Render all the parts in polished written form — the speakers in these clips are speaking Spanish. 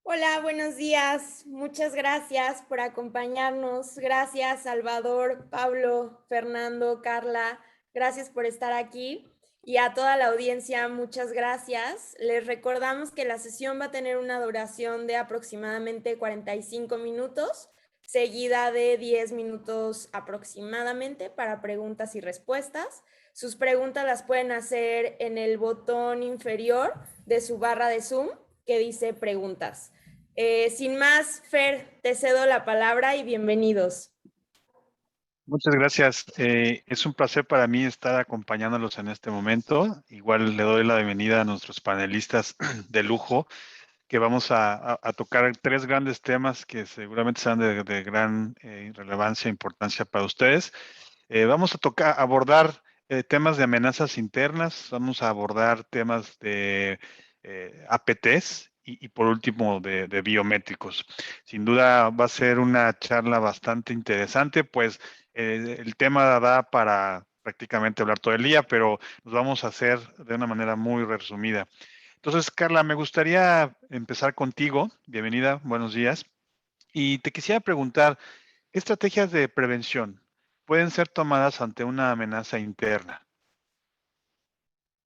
Hola, buenos días. Muchas gracias por acompañarnos. Gracias, Salvador, Pablo, Fernando, Carla. Gracias por estar aquí. Y a toda la audiencia, muchas gracias. Les recordamos que la sesión va a tener una duración de aproximadamente 45 minutos, seguida de 10 minutos aproximadamente para preguntas y respuestas. Sus preguntas las pueden hacer en el botón inferior de su barra de Zoom que dice preguntas. Sin más, Fer, te cedo la palabra y bienvenidos. Muchas gracias. Es un placer para mí estar acompañándolos en este momento. Igual le doy la bienvenida a nuestros panelistas de lujo, que vamos a tocar tres grandes temas que seguramente serán de gran relevancia e importancia para ustedes. Vamos a abordar temas de amenazas internas, vamos a abordar temas de APTs y por último de biométricos. Sin duda va a ser una charla bastante interesante, pues el tema da para prácticamente hablar todo el día, pero nos vamos a hacer de una manera muy resumida. Entonces, Carla, me gustaría empezar contigo. Bienvenida, buenos días. Y te quisiera preguntar, ¿qué estrategias de prevención pueden ser tomadas ante una amenaza interna?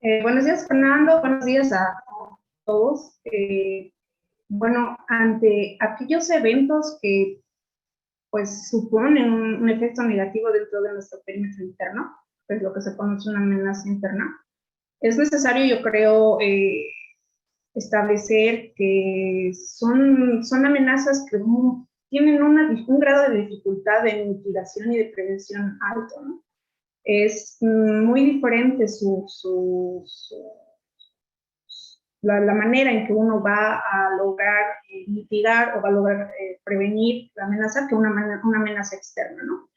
Buenos días, Fernando. Buenos días a todos. Bueno, ante aquellos eventos que pues suponen un efecto negativo dentro de nuestro perímetro interno, pues lo que se conoce una amenaza interna, es necesario, yo creo, establecer que son amenazas que tienen un grado de dificultad de mitigación y de prevención alto, ¿no? Es muy diferente la manera en que uno va a lograr mitigar o va a lograr prevenir la amenaza que una amenaza externa, ¿no?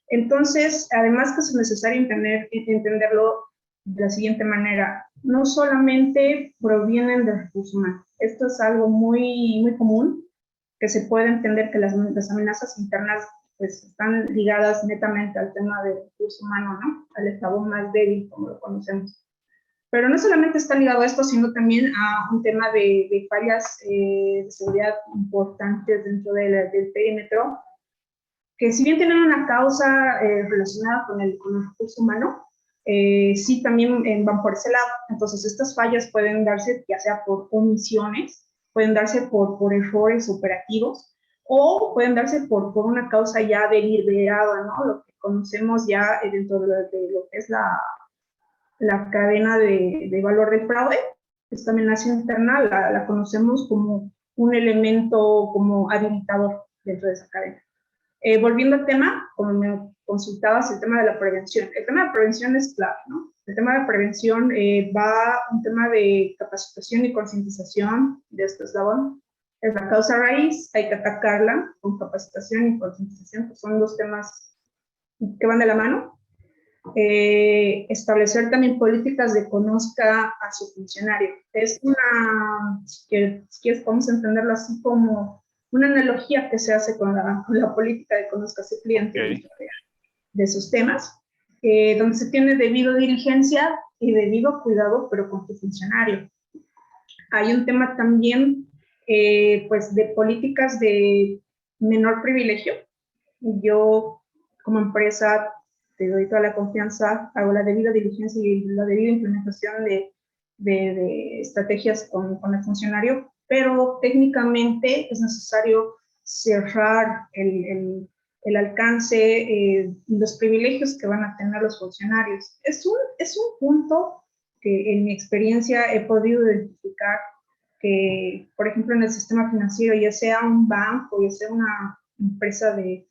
Entonces, además que es necesario entenderlo de la siguiente manera, no solamente provienen del recurso humano, esto es algo muy, muy común, que se puede entender que las amenazas internas pues están ligadas netamente al tema del recurso humano, ¿no? Al eslabón más débil, como lo conocemos. Pero no solamente está ligado a esto, sino también a un tema de fallas de seguridad importantes dentro del perímetro, que si bien tienen una causa relacionada con el recurso humano, sí también van por ese lado. Entonces, estas fallas pueden darse ya sea por omisiones, pueden darse por errores operativos, o pueden darse por una causa ya deliberada, ¿no? Lo que conocemos ya dentro de lo que es la cadena de valor del fraude. Esta amenaza interna la conocemos como un elemento como habilitador dentro de esa cadena. Volviendo al tema, como me consultabas, el tema de la prevención. El tema de prevención es clave, ¿no? El tema de prevención va un tema de capacitación y concientización de este eslabón. Es la causa raíz, hay que atacarla con capacitación y concientización, que son dos temas que van de la mano. Establecer también políticas de conozca a su funcionario. Es si quieres, podemos entenderlo así como una analogía que se hace con la política de conozca a su cliente de esos temas, donde se tiene debido diligencia y debido cuidado, pero con tu funcionario. Hay un tema también, pues, de políticas de menor privilegio. Yo, como empresa, te doy toda la confianza, hago la debida diligencia y la debida implementación de estrategias con el funcionario, pero técnicamente es necesario cerrar el alcance, los privilegios que van a tener los funcionarios. Es un punto que en mi experiencia he podido identificar que, por ejemplo, en el sistema financiero, ya sea un banco, ya sea una empresa de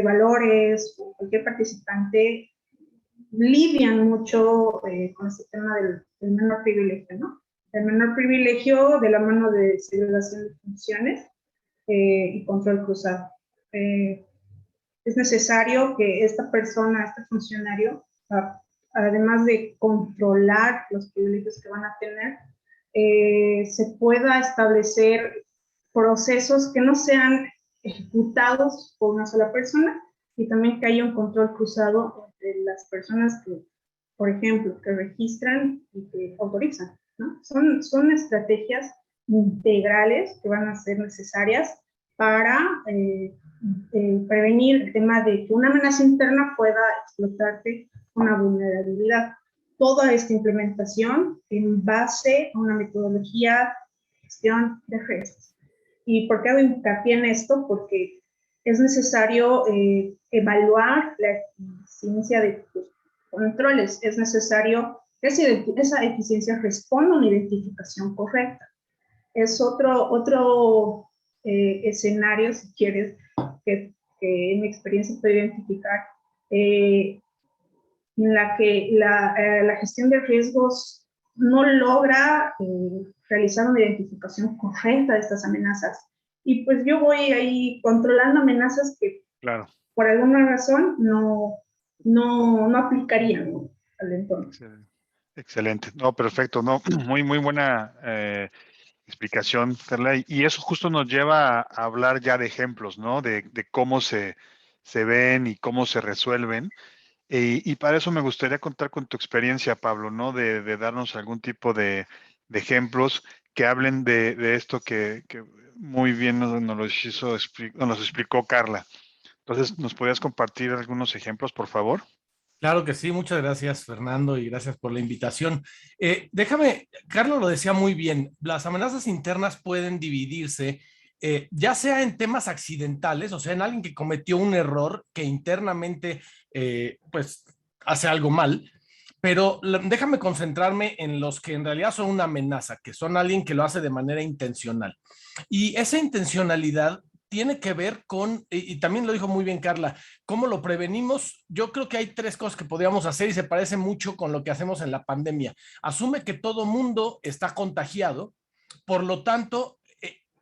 valores o cualquier participante, lidian mucho con este tema del menor privilegio, ¿no? El menor privilegio de la mano de segregación de funciones y control cruzado. Es necesario que esta persona, este funcionario, además de controlar los privilegios que van a tener, se pueda establecer procesos que no sean ejecutados por una sola persona y también que haya un control cruzado entre las personas que, por ejemplo, que registran y que autorizan, ¿no? Son estrategias integrales que van a ser necesarias para prevenir el tema de que una amenaza interna pueda explotarte una vulnerabilidad. Toda esta implementación en base a una metodología de gestión de riesgos. ¿Y por qué hago hincapié en esto? Porque es necesario evaluar la eficiencia de tus controles. Es necesario que esa eficiencia responda a una identificación correcta. Es otro escenario, si quieres, que en mi experiencia puedo identificar, en la que la gestión de riesgos no logra realizar una identificación correcta de estas amenazas. Y pues yo voy ahí controlando amenazas que claro, por alguna razón no aplicarían, ¿no?, al entorno. Excelente. No, perfecto. No, muy buena explicación, Carla. Y eso justo nos lleva a hablar ya de ejemplos, ¿no? De cómo se ven y cómo se resuelven. Y para eso me gustaría contar con tu experiencia, Pablo, ¿no? De darnos algún tipo de ejemplos que hablen de esto que muy bien nos explicó Carla. Entonces, ¿nos podrías compartir algunos ejemplos, por favor? Claro que sí, muchas gracias Fernando y gracias por la invitación. Carlos lo decía muy bien, las amenazas internas pueden dividirse ya sea en temas accidentales, o sea, en alguien que cometió un error que internamente pues hace algo mal, pero déjame concentrarme en los que en realidad son una amenaza, que son alguien que lo hace de manera intencional. Y esa intencionalidad tiene que ver con, y también lo dijo muy bien Carla, ¿cómo lo prevenimos? Yo creo que hay 3 cosas que podríamos hacer y se parece mucho con lo que hacemos en la pandemia. Asume que todo mundo está contagiado, por lo tanto,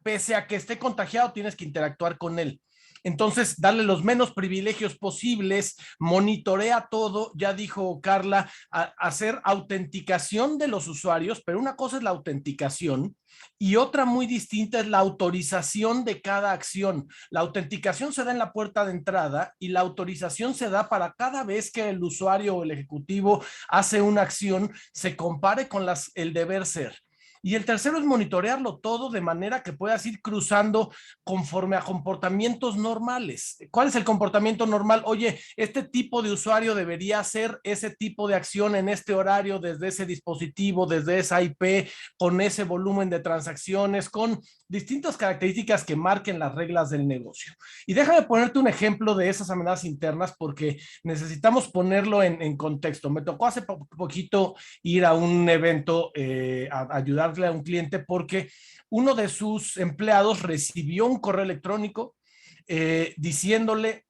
pese a que esté contagiado, tienes que interactuar con él. Entonces, darle los menos privilegios posibles, monitorea todo, ya dijo Carla, hacer autenticación de los usuarios, pero una cosa es la autenticación y otra muy distinta es la autorización de cada acción. La autenticación se da en la puerta de entrada y la autorización se da para cada vez que el usuario o el ejecutivo hace una acción, se compare con el deber ser. Y el tercero es monitorearlo todo de manera que puedas ir cruzando conforme a comportamientos normales. ¿Cuál es el comportamiento normal? Oye, este tipo de usuario debería hacer ese tipo de acción en este horario, desde ese dispositivo, desde esa IP, con ese volumen de transacciones, con distintas características que marquen las reglas del negocio. Y déjame ponerte un ejemplo de esas amenazas internas porque necesitamos ponerlo en contexto. Me tocó hace poquito ir a un evento a ayudarle a un cliente porque uno de sus empleados recibió un correo electrónico diciéndole,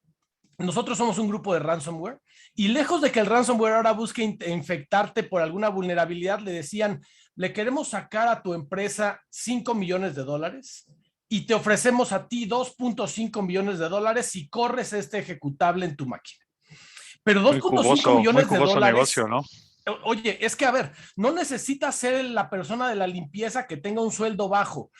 nosotros somos un grupo de ransomware y lejos de que el ransomware ahora busque infectarte por alguna vulnerabilidad, le decían, le queremos sacar a tu empresa $5 millones y te ofrecemos a ti $2.5 millones si corres este ejecutable en tu máquina. Pero 2.5 millones de dólares, negocio, ¿no? Oye, es que a ver, no necesitas ser la persona de la limpieza que tenga un sueldo bajo.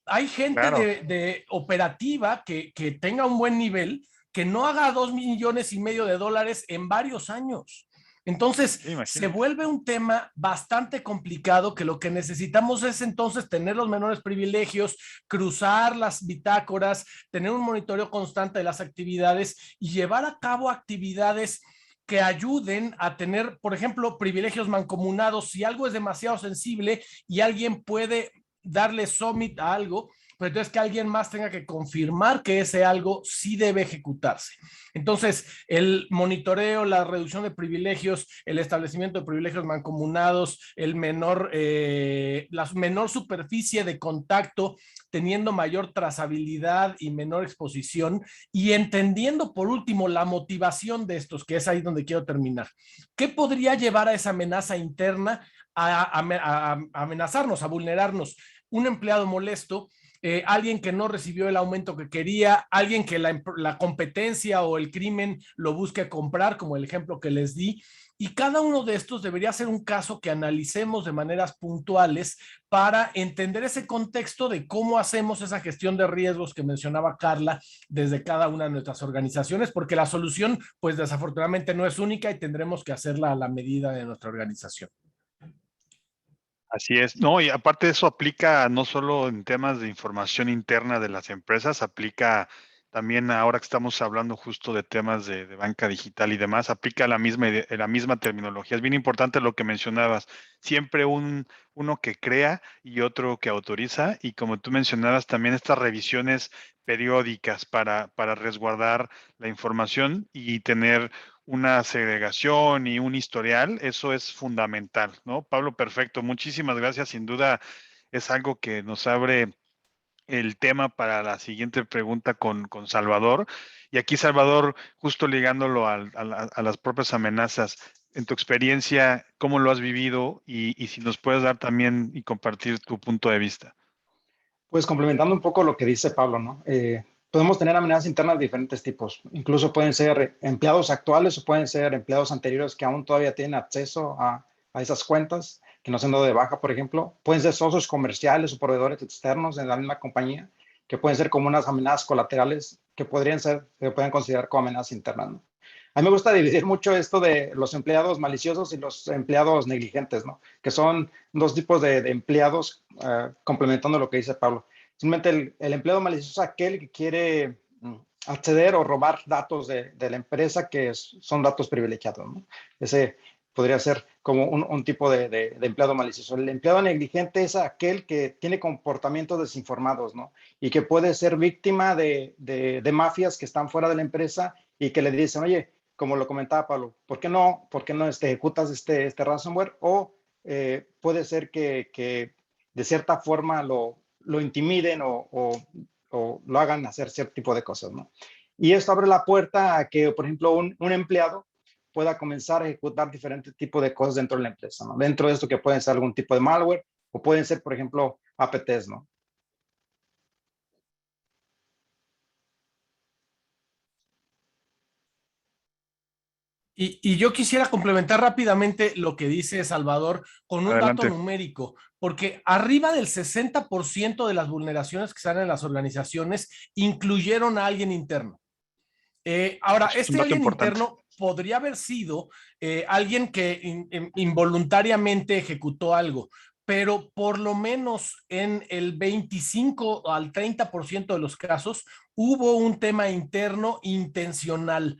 Hay gente Claro. de operativa que tenga un buen nivel, que no haga $2,5 millones en varios años. Entonces, se vuelve un tema bastante complicado que lo que necesitamos es entonces tener los menores privilegios, cruzar las bitácoras, tener un monitoreo constante de las actividades y llevar a cabo actividades que ayuden a tener, por ejemplo, privilegios mancomunados. Si algo es demasiado sensible y alguien puede darle submit a algo, pero entonces que alguien más tenga que confirmar que ese algo sí debe ejecutarse. Entonces, el monitoreo, la reducción de privilegios, el establecimiento de privilegios mancomunados, la menor superficie de contacto, teniendo mayor trazabilidad y menor exposición, y entendiendo por último la motivación de estos, que es ahí donde quiero terminar. ¿Qué podría llevar a esa amenaza interna a amenazarnos, a vulnerarnos? Un empleado molesto, alguien que no recibió el aumento que quería, alguien que la competencia o el crimen lo busque comprar, como el ejemplo que les di. Y cada uno de estos debería ser un caso que analicemos de maneras puntuales para entender ese contexto de cómo hacemos esa gestión de riesgos que mencionaba Carla desde cada una de nuestras organizaciones, porque la solución, pues desafortunadamente no es única y tendremos que hacerla a la medida de nuestra organización. Así es. No, y aparte de eso aplica no solo en temas de información interna de las empresas, aplica también ahora que estamos hablando justo de temas de banca digital y demás, aplica la misma terminología. Es bien importante lo que mencionabas. Siempre uno que crea y otro que autoriza. Y como tú mencionabas, también estas revisiones periódicas para resguardar la información y tener una segregación y un historial, eso es fundamental, ¿no? Pablo, perfecto. Muchísimas gracias. Sin duda es algo que nos abre el tema para la siguiente pregunta con Salvador. Y aquí, Salvador, justo ligándolo a las propias amenazas, en tu experiencia, ¿cómo lo has vivido? Y si nos puedes dar también y compartir tu punto de vista. Pues complementando un poco lo que dice Pablo, ¿no? Podemos tener amenazas internas de diferentes tipos. Incluso pueden ser empleados actuales o pueden ser empleados anteriores que aún todavía tienen acceso a esas cuentas, que no se han dado de baja, por ejemplo. Pueden ser socios comerciales o proveedores externos en la misma compañía, que pueden ser como unas amenazas colaterales que se pueden considerar como amenazas internas, ¿no? A mí me gusta dividir mucho esto de los empleados maliciosos y los empleados negligentes, ¿no? Que son dos tipos de empleados, complementando lo que dice Pablo. Simplemente el empleado malicioso es aquel que quiere acceder o robar datos de la empresa que son datos privilegiados, ¿no? Ese podría ser como un tipo de empleado malicioso. El empleado negligente es aquel que tiene comportamientos desinformados, ¿no? Y que puede ser víctima de mafias que están fuera de la empresa y que le dicen, oye, como lo comentaba Pablo, ¿por qué no ejecutas este ransomware? O puede ser que de cierta forma lo intimiden o o lo hagan hacer cierto tipo de cosas, ¿no? Y esto abre la puerta a que, por ejemplo, un empleado pueda comenzar a ejecutar diferentes tipos de cosas dentro de la empresa, ¿no? Dentro de esto que pueden ser algún tipo de malware o pueden ser, por ejemplo, APTs, ¿no? Y yo quisiera complementar rápidamente lo que dice Salvador con un dato Adelante. numérico, porque arriba del 60% de las vulneraciones que salen en las organizaciones incluyeron a alguien interno. Ahora, Eso es un este dato alguien importante. interno podría haber sido alguien que involuntariamente ejecutó algo, pero por lo menos en el 25 al 30% de los casos hubo un tema interno intencional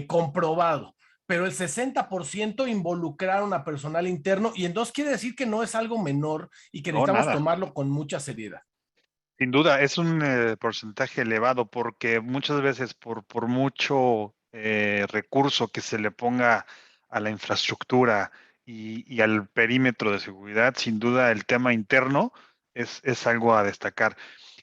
comprobado, pero el 60% involucraron a personal interno y entonces quiere decir que no es algo menor y que No, necesitamos nada. tomarlo con mucha seriedad. Sin duda, es un porcentaje elevado porque muchas veces por mucho recurso que se le ponga a la infraestructura y al perímetro de seguridad, sin duda el tema interno es algo a destacar.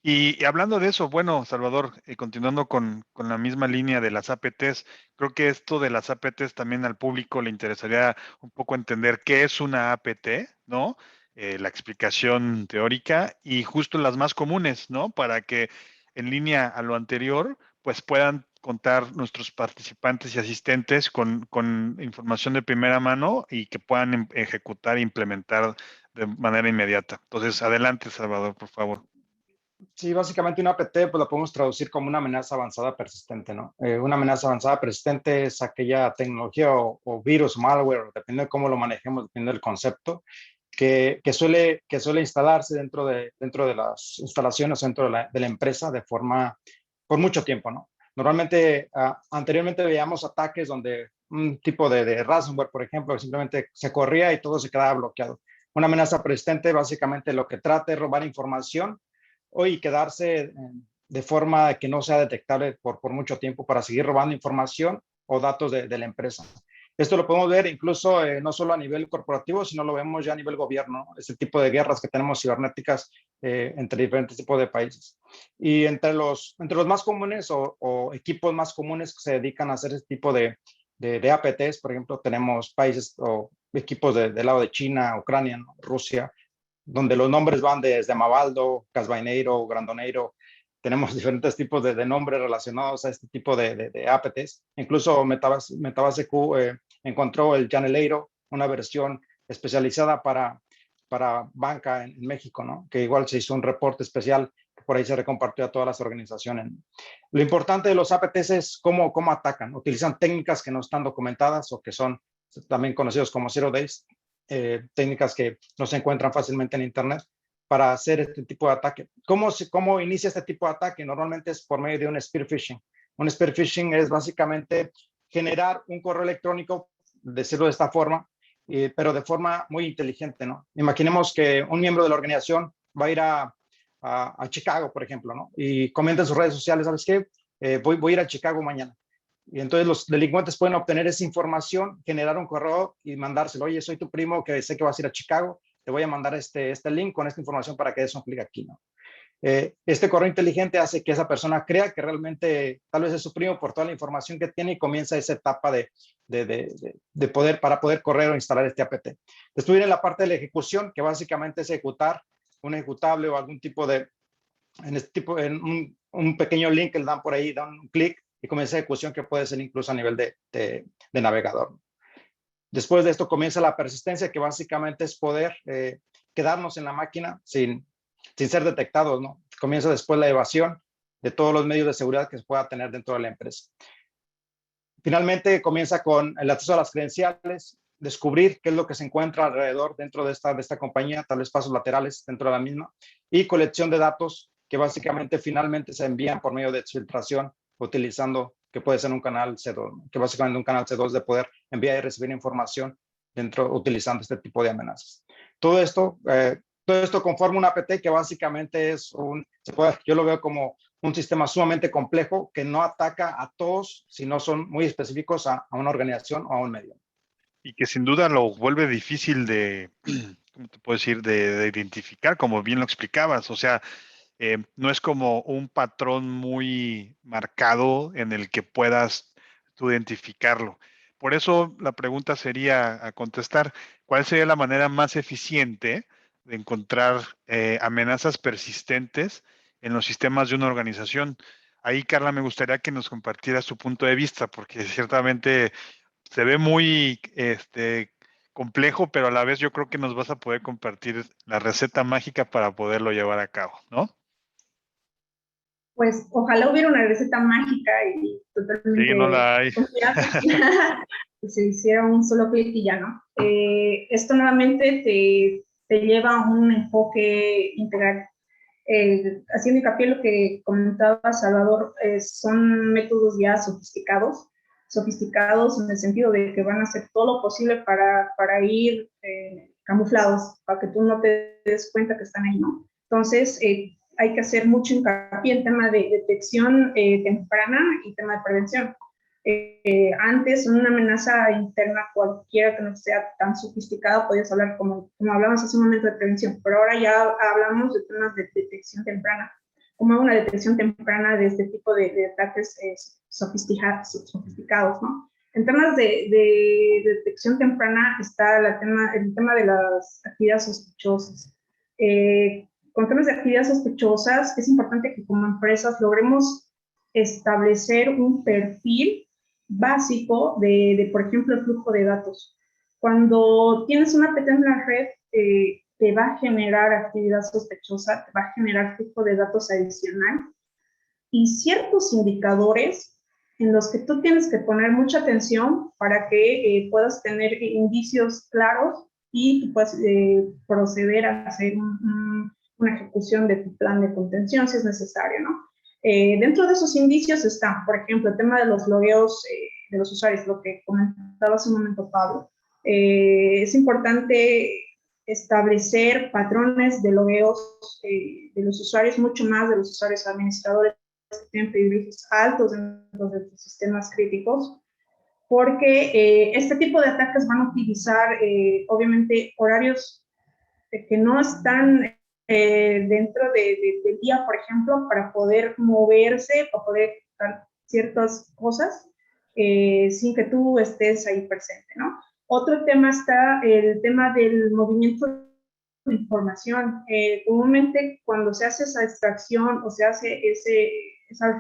Y hablando de eso, bueno, Salvador, continuando con la misma línea de las APTs, creo que esto de las APTs también al público le interesaría un poco entender qué es una APT, ¿no? La explicación teórica y justo las más comunes, ¿no? Para que en línea a lo anterior, pues puedan contar nuestros participantes y asistentes con información de primera mano y que puedan ejecutar e implementar de manera inmediata. Entonces, adelante, Salvador, por favor. Sí, básicamente una APT pues la podemos traducir como una amenaza avanzada persistente, ¿no? Una amenaza avanzada persistente es aquella tecnología o virus, malware, dependiendo de cómo lo manejemos, dependiendo del concepto, que suele instalarse dentro de las instalaciones, dentro de la empresa de forma, por mucho tiempo, ¿no? Normalmente, anteriormente veíamos ataques donde un tipo de ransomware, por ejemplo, simplemente se corría y todo se quedaba bloqueado. Una amenaza persistente básicamente lo que trata es robar información y quedarse de forma que no sea detectable por mucho tiempo para seguir robando información o datos de la empresa. Esto lo podemos ver incluso no solo a nivel corporativo, sino lo vemos ya a nivel gobierno, este tipo de guerras que tenemos cibernéticas entre diferentes tipos de países. Y entre los más comunes o equipos más comunes que se dedican a hacer este tipo de APTs, por ejemplo, tenemos países o equipos del lado de China, Ucrania, ¿no? Rusia, donde los nombres van desde Mavaldo, Casbaineiro, Grandoneiro. Tenemos diferentes tipos de nombres relacionados a este tipo de APTs. Incluso MetabaseQ encontró el Janeleiro, una versión especializada para banca en México, ¿no? Que igual se hizo un reporte especial que por ahí se recompartió a todas las organizaciones. Lo importante de los APTs es cómo atacan. Utilizan técnicas que no están documentadas o que son también conocidos como Zero Days, técnicas que no se encuentran fácilmente en Internet para hacer este tipo de ataque. ¿Cómo inicia este tipo de ataque? Normalmente es por medio de un spear phishing. Un spear phishing es básicamente generar un correo electrónico, decirlo de esta forma, pero de forma muy inteligente, ¿no? Imaginemos que un miembro de la organización va a ir a Chicago, por ejemplo, ¿no? Y comenta en sus redes sociales, ¿sabes qué? Voy a ir a Chicago mañana. Y entonces los delincuentes pueden obtener esa información, generar un correo y mandárselo. Oye, soy tu primo que sé que vas a ir a Chicago, te voy a mandar este link con esta información para que des un clic aquí, ¿no? Este correo inteligente hace que esa persona crea que realmente tal vez es su primo por toda la información que tiene y comienza esa etapa para poder correr o instalar este APT. Después viene la parte de la ejecución, que básicamente es ejecutar un ejecutable o algún tipo en un pequeño link que le dan por ahí, dan un clic y comienza ejecución que puede ser incluso a nivel de navegador. Después de esto comienza la persistencia, que básicamente es poder quedarnos en la máquina sin ser detectados, ¿no? Comienza después la evasión de todos los medios de seguridad que se pueda tener dentro de la empresa. Finalmente comienza con el acceso a las credenciales, descubrir qué es lo que se encuentra alrededor dentro de esta compañía, tal vez pasos laterales dentro de la misma, y colección de datos que básicamente finalmente se envían por medio de exfiltración utilizando, que puede ser un canal C2, que básicamente un canal C2 de poder enviar y recibir información utilizando este tipo de amenazas. Todo esto conforma un APT que básicamente yo lo veo como un sistema sumamente complejo que no ataca a todos, sino son muy específicos a una organización o a un medio. Y que sin duda lo vuelve difícil ¿cómo te puedo decir? De identificar, como bien lo explicabas. O sea, no es como un patrón muy marcado en el que puedas tú identificarlo. Por eso la pregunta sería a contestar, ¿cuál sería la manera más eficiente de encontrar amenazas persistentes en los sistemas de una organización? Ahí, Carla, me gustaría que nos compartieras tu punto de vista, porque ciertamente se ve muy complejo, pero a la vez yo creo que nos vas a poder compartir la receta mágica para poderlo llevar a cabo, ¿no? Pues ojalá hubiera una receta mágica y Sí, no totalmente la hay. confiable, que se hiciera un solo clic y ya, ¿no? Esto nuevamente te lleva a un enfoque integral. Haciendo hincapié en lo que comentaba Salvador, son métodos ya sofisticados en el sentido de que van a hacer todo lo posible para ir camuflados, para que tú no te des cuenta que están ahí, ¿no? Entonces, hay que hacer mucho hincapié en tema de detección temprana y tema de prevención. Antes, una amenaza interna cualquiera que no sea tan sofisticada, podías hablar como hablamos hace un momento de prevención, pero ahora ya hablamos de temas de detección temprana, como una detección temprana de este tipo de ataques sofisticados, ¿no? En temas de detección temprana está el tema de las actividades sospechosas. Con temas de actividades sospechosas, es importante que como empresas logremos establecer un perfil básico por ejemplo, el flujo de datos. Cuando tienes una APT en la red, te va a generar actividad sospechosa, te va a generar flujo de datos adicional y ciertos indicadores en los que tú tienes que poner mucha atención para que puedas tener indicios claros y puedas proceder a hacer una ejecución de tu plan de contención si es necesario, ¿no? Dentro de esos indicios están, por ejemplo, el tema de los logueos de los usuarios, lo que comentaba hace un momento Pablo. Es importante establecer patrones de logueos de los usuarios, mucho más de los usuarios administradores que tienen privilegios altos dentro de los sistemas críticos, porque este tipo de ataques van a utilizar, obviamente, horarios que no están dentro del día, por ejemplo, para poder moverse, para poder ejecutar ciertas cosas sin que tú estés ahí presente, ¿no? Otro tema está el tema del movimiento de información. Comúnmente cuando se hace esa extracción o se hace ese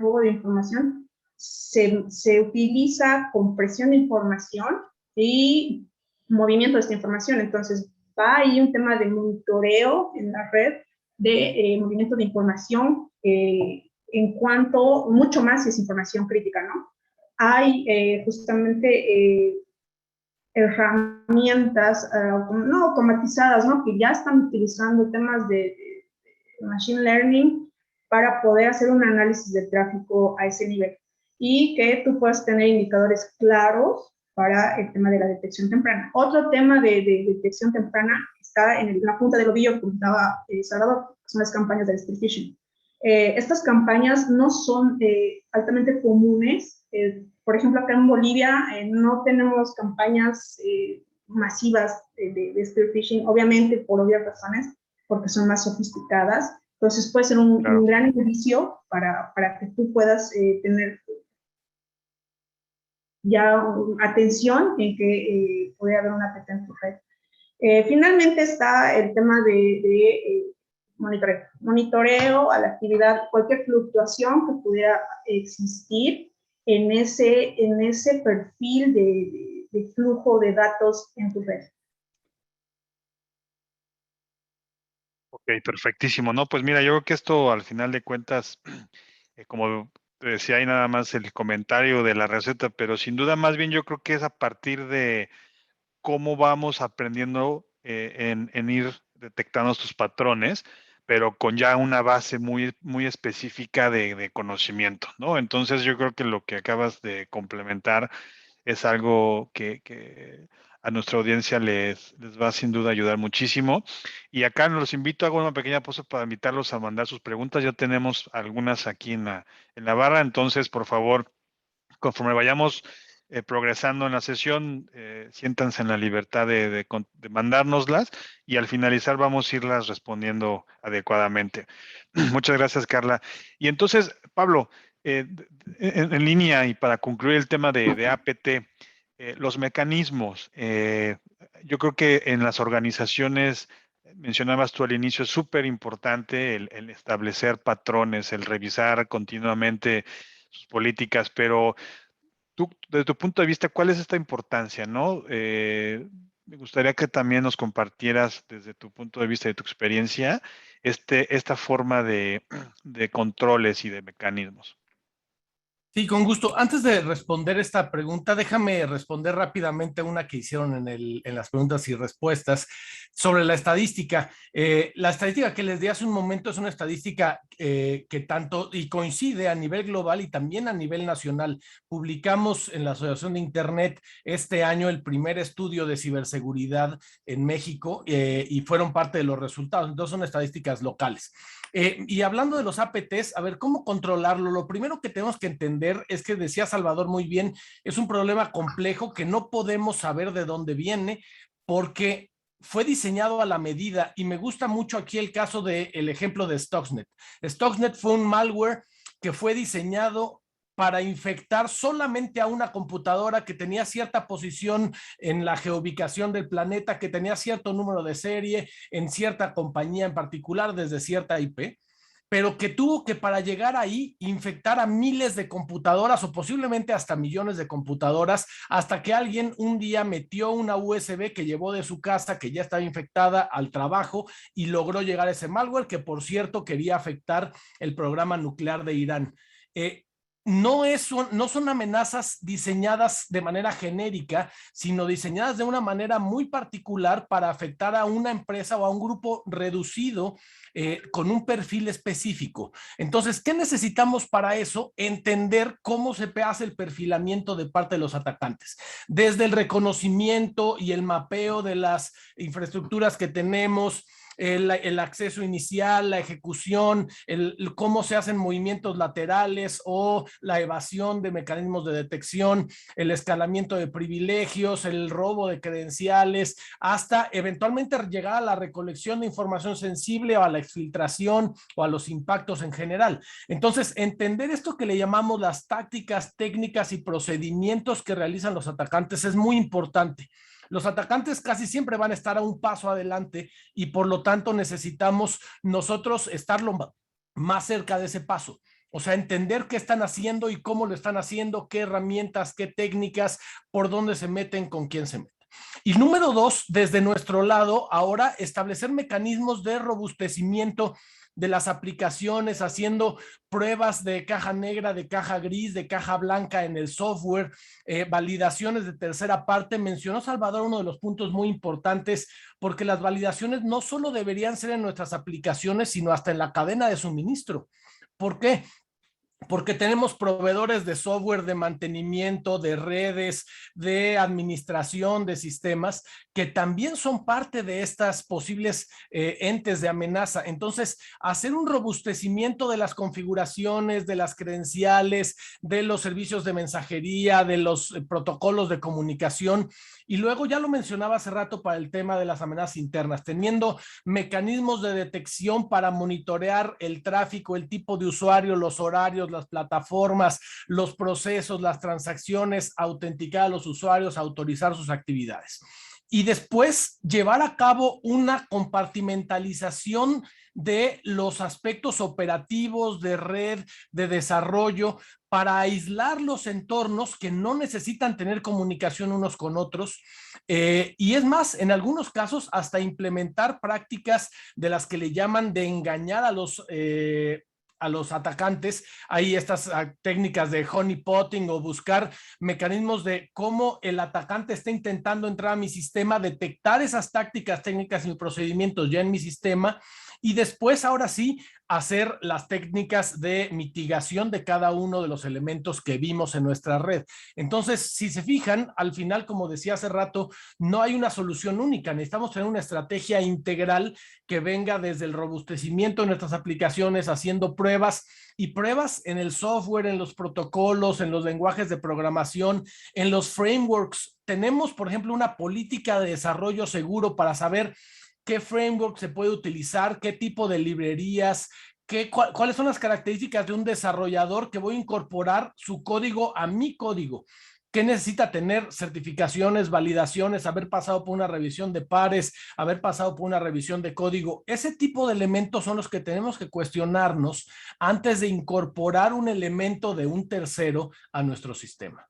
robo de información, se utiliza compresión de información y movimiento de esta información. Entonces, va ahí un tema de monitoreo en la red de movimiento de información en cuanto, mucho más si es información crítica, ¿no? Hay justamente herramientas no automatizadas, ¿no? Que ya están utilizando temas de machine learning para poder hacer un análisis de tráfico a ese nivel y que tú puedas tener indicadores claros para el tema de la detección temprana. Otro tema de detección temprana está en la punta del ovillo, como comentaba Salvador, son las campañas de street phishing. Estas campañas no son altamente comunes. Por ejemplo, acá en Bolivia no tenemos campañas masivas de spear phishing, obviamente por obvias razones, porque son más sofisticadas. Entonces puede ser un gran indicio para que tú puedas tener ya atención en que puede haber una APT en tu red. Finalmente está el tema de monitoreo a la actividad, cualquier fluctuación que pudiera existir en ese perfil de flujo de datos en tu red. Ok, perfectísimo. No, pues mira, yo creo que esto al final de cuentas, como te decía, hay nada más el comentario de la receta, pero sin duda más bien yo creo que es a partir de cómo vamos aprendiendo en ir detectando estos patrones, pero con ya una base muy, muy específica de conocimiento, ¿no? Entonces yo creo que lo que acabas de complementar es algo que a nuestra audiencia les va sin duda a ayudar muchísimo. Y acá los invito a hacer una pequeña pausa para invitarlos a mandar sus preguntas. Ya tenemos algunas aquí en la barra, entonces por favor, conforme vayamos progresando en la sesión, siéntanse en la libertad de mandárnoslas y al finalizar vamos a irlas respondiendo adecuadamente. Muchas gracias, Carla. Y entonces, Pablo, en línea y para concluir el tema de APT, los mecanismos, yo creo que en las organizaciones, mencionabas tú al inicio, es súper importante el establecer patrones, el revisar continuamente sus políticas, pero tú, desde tu punto de vista, ¿cuál es esta importancia, no? Me gustaría que también nos compartieras desde tu punto de vista y de tu experiencia esta forma de controles y de mecanismos. Sí, con gusto. Antes de responder esta pregunta, déjame responder rápidamente a una que hicieron en las preguntas y respuestas sobre la estadística. La estadística que les di hace un momento es una estadística que tanto y coincide a nivel global y también a nivel nacional. Publicamos en la Asociación de Internet este año el primer estudio de ciberseguridad en México y fueron parte de los resultados. Entonces son estadísticas locales. Y hablando de los APTs, a ver, ¿cómo controlarlo? Lo primero que tenemos que entender es que decía Salvador muy bien, es un problema complejo que no podemos saber de dónde viene porque fue diseñado a la medida y me gusta mucho aquí el caso del ejemplo de Stuxnet. Stuxnet fue un malware que fue diseñado para infectar solamente a una computadora que tenía cierta posición en la geoubicación del planeta, que tenía cierto número de serie en cierta compañía en particular desde cierta IP, pero que tuvo que para llegar ahí infectar a miles de computadoras o posiblemente hasta millones de computadoras hasta que alguien un día metió una USB que llevó de su casa que ya estaba infectada al trabajo y logró llegar a ese malware que por cierto quería afectar el programa nuclear de Irán. No son amenazas diseñadas de manera genérica, sino diseñadas de una manera muy particular para afectar a una empresa o a un grupo reducido con un perfil específico. Entonces, ¿qué necesitamos para eso? Entender cómo se hace el perfilamiento de parte de los atacantes. Desde el reconocimiento y el mapeo de las infraestructuras que tenemos, el acceso inicial, la ejecución, cómo se hacen movimientos laterales o la evasión de mecanismos de detección, el escalamiento de privilegios, el robo de credenciales, hasta eventualmente llegar a la recolección de información sensible o a la exfiltración o a los impactos en general. Entonces, entender esto que le llamamos las tácticas, técnicas y procedimientos que realizan los atacantes es muy importante. Los atacantes casi siempre van a estar a un paso adelante y por lo tanto necesitamos nosotros estar más cerca de ese paso. O sea, entender qué están haciendo y cómo lo están haciendo, qué herramientas, qué técnicas, por dónde se meten, con quién se meten. Y número 2, desde nuestro lado, ahora establecer mecanismos de robustecimiento de las aplicaciones, haciendo pruebas de caja negra, de caja gris, de caja blanca en el software, validaciones de tercera parte. Mencionó Salvador uno de los puntos muy importantes, porque las validaciones no solo deberían ser en nuestras aplicaciones, sino hasta en la cadena de suministro. ¿Por qué? Porque tenemos proveedores de software, de mantenimiento, de redes, de administración de sistemas, que también son parte de estas posibles entes de amenaza. Entonces, hacer un robustecimiento de las configuraciones, de las credenciales, de los servicios de mensajería, de los protocolos de comunicación. Y luego ya lo mencionaba hace rato para el tema de las amenazas internas, teniendo mecanismos de detección para monitorear el tráfico, el tipo de usuario, los horarios, las plataformas, los procesos, las transacciones, autenticar a los usuarios, autorizar sus actividades. Y después llevar a cabo una compartimentalización de los aspectos operativos de red, de desarrollo, para aislar los entornos que no necesitan tener comunicación unos con otros. Y es más, en algunos casos, hasta implementar prácticas de las que le llaman de engañar a los atacantes. Hay estas técnicas de honeypotting o buscar mecanismos de cómo el atacante está intentando entrar a mi sistema, detectar esas tácticas, técnicas y procedimientos ya en mi sistema y después, ahora sí, hacer las técnicas de mitigación de cada uno de los elementos que vimos en nuestra red. Entonces, si se fijan, al final, como decía hace rato, no hay una solución única. Necesitamos tener una estrategia integral que venga desde el robustecimiento de nuestras aplicaciones, haciendo pruebas y pruebas en el software, en los protocolos, en los lenguajes de programación, en los frameworks. Tenemos, por ejemplo, una política de desarrollo seguro para saber qué framework se puede utilizar, qué tipo de librerías, cuáles son las características de un desarrollador que voy a incorporar su código a mi código. ¿Qué necesita tener? Certificaciones, validaciones, haber pasado por una revisión de pares, haber pasado por una revisión de código. Ese tipo de elementos son los que tenemos que cuestionarnos antes de incorporar un elemento de un tercero a nuestro sistema.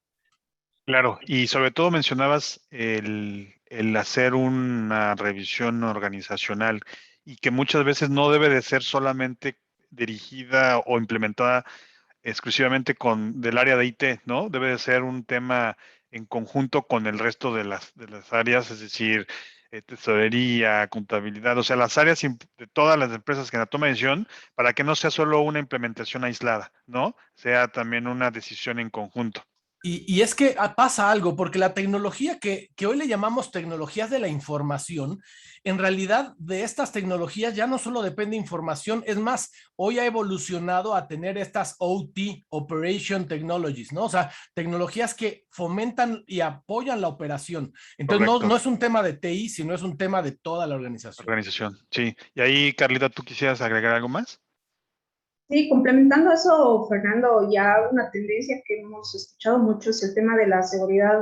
Claro, y sobre todo mencionabas el hacer una revisión organizacional y que muchas veces no debe de ser solamente dirigida o implementada exclusivamente del área de IT, ¿no? Debe de ser un tema en conjunto con el resto de las áreas, es decir, tesorería, contabilidad, o sea, las áreas de todas las empresas que la toma decisión, para que no sea solo una implementación aislada, ¿no? Sea también una decisión en conjunto. Y es que pasa algo, porque la tecnología que hoy le llamamos tecnologías de la información, en realidad de estas tecnologías ya no solo depende información, es más, hoy ha evolucionado a tener estas OT, Operation Technologies, ¿no? O sea, tecnologías que fomentan y apoyan la operación. Entonces, no es un tema de TI, sino es un tema de toda la organización. Organización, sí. Y ahí, Carlita, ¿tú quisieras agregar algo más? Sí, complementando eso, Fernando, ya una tendencia que hemos escuchado mucho es el tema de la seguridad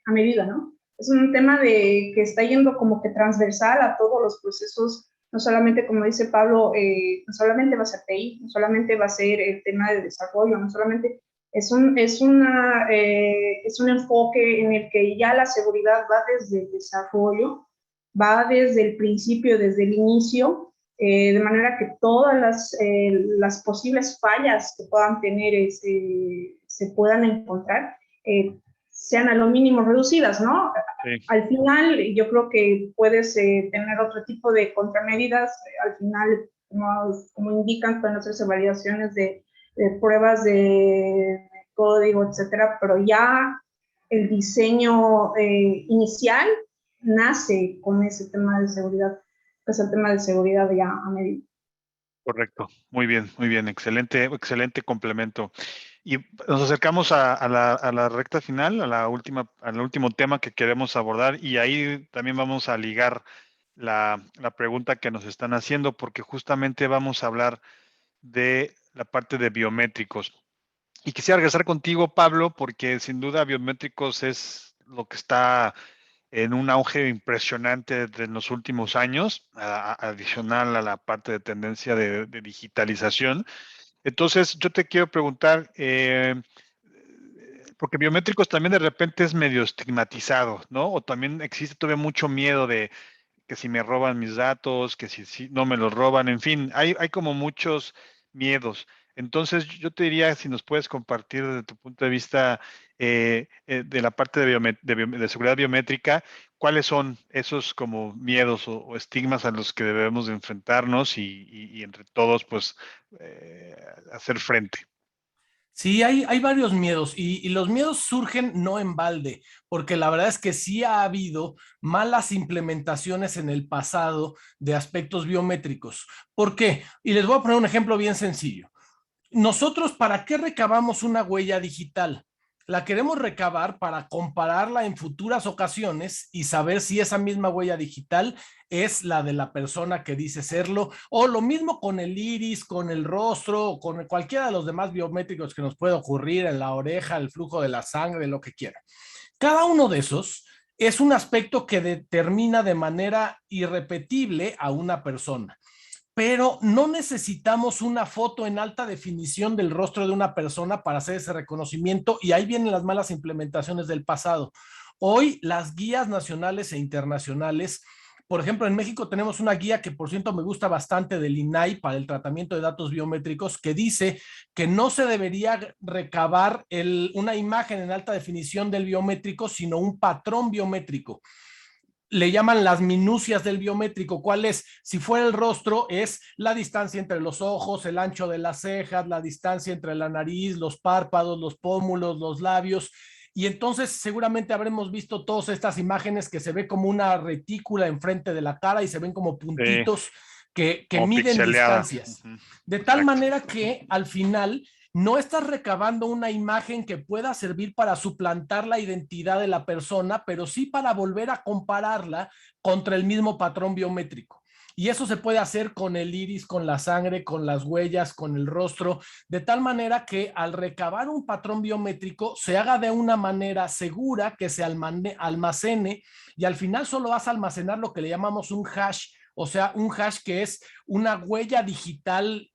a medida, ¿no? Es un tema que está yendo como que transversal a todos los procesos, no solamente, como dice Pablo, no solamente va a ser TI, no solamente va a ser el tema de desarrollo, no solamente es un enfoque en el que ya la seguridad va desde el desarrollo, va desde el principio, desde el inicio, de manera que todas las posibles fallas que puedan tener se puedan encontrar, sean a lo mínimo reducidas, ¿no? Sí. Al final, yo creo que puedes tener otro tipo de contramedidas, al final, como indican, pueden hacerse validaciones de pruebas de código, etcétera, pero ya el diseño inicial nace con ese tema de seguridad. Es el tema de seguridad ya a medida. Correcto, muy bien, excelente complemento. Y nos acercamos a la recta final, al último tema que queremos abordar, y ahí también vamos a ligar la pregunta que nos están haciendo, porque justamente vamos a hablar de la parte de biométricos. Y quisiera regresar contigo, Pablo, porque sin duda biométricos es lo que está en un auge impresionante en los últimos años, adicional a la parte de tendencia de digitalización. Entonces, yo te quiero preguntar, porque biométricos también de repente es medio estigmatizado, ¿no? O también existe todavía mucho miedo de que si me roban mis datos, que si no me los roban, en fin, hay como muchos miedos. Entonces, yo te diría si nos puedes compartir desde tu punto de vista de la parte de seguridad biométrica, ¿cuáles son esos como miedos o estigmas a los que debemos de enfrentarnos y entre todos, pues, hacer frente? Sí, hay varios miedos y los miedos surgen no en balde, porque la verdad es que sí ha habido malas implementaciones en el pasado de aspectos biométricos. ¿Por qué? Y les voy a poner un ejemplo bien sencillo. Nosotros, ¿para qué recabamos una huella digital? La queremos recabar para compararla en futuras ocasiones y saber si esa misma huella digital es la de la persona que dice serlo, o lo mismo con el iris, con el rostro, o con cualquiera de los demás biométricos que nos puede ocurrir, en la oreja, el flujo de la sangre, lo que quiera. Cada uno de esos es un aspecto que determina de manera irrepetible a una persona. Pero no necesitamos una foto en alta definición del rostro de una persona para hacer ese reconocimiento, y ahí vienen las malas implementaciones del pasado. Hoy las guías nacionales e internacionales, por ejemplo, en México tenemos una guía que por cierto me gusta bastante del INAI para el tratamiento de datos biométricos, que dice que no se debería recabar una imagen en alta definición del biométrico, sino un patrón biométrico. le llaman las minucias del biométrico. ¿Cuál es? Si fuera el rostro, es la distancia entre los ojos, el ancho de las cejas, la distancia entre la nariz, los párpados, los pómulos, los labios. Y entonces seguramente habremos visto todas estas imágenes que se ve como una retícula enfrente de la cara y se ven como puntitos que miden pixeleada. distancias. De tal manera que al final no estás recabando una imagen que pueda servir para suplantar la identidad de la persona, pero sí para volver a compararla contra el mismo patrón biométrico. Y eso se puede hacer con el iris, con la sangre, con las huellas, con el rostro, de tal manera que al recabar un patrón biométrico se haga de una manera segura, que se almacene, y al final solo vas a almacenar lo que le llamamos un hash, o sea, un hash que es una huella digital,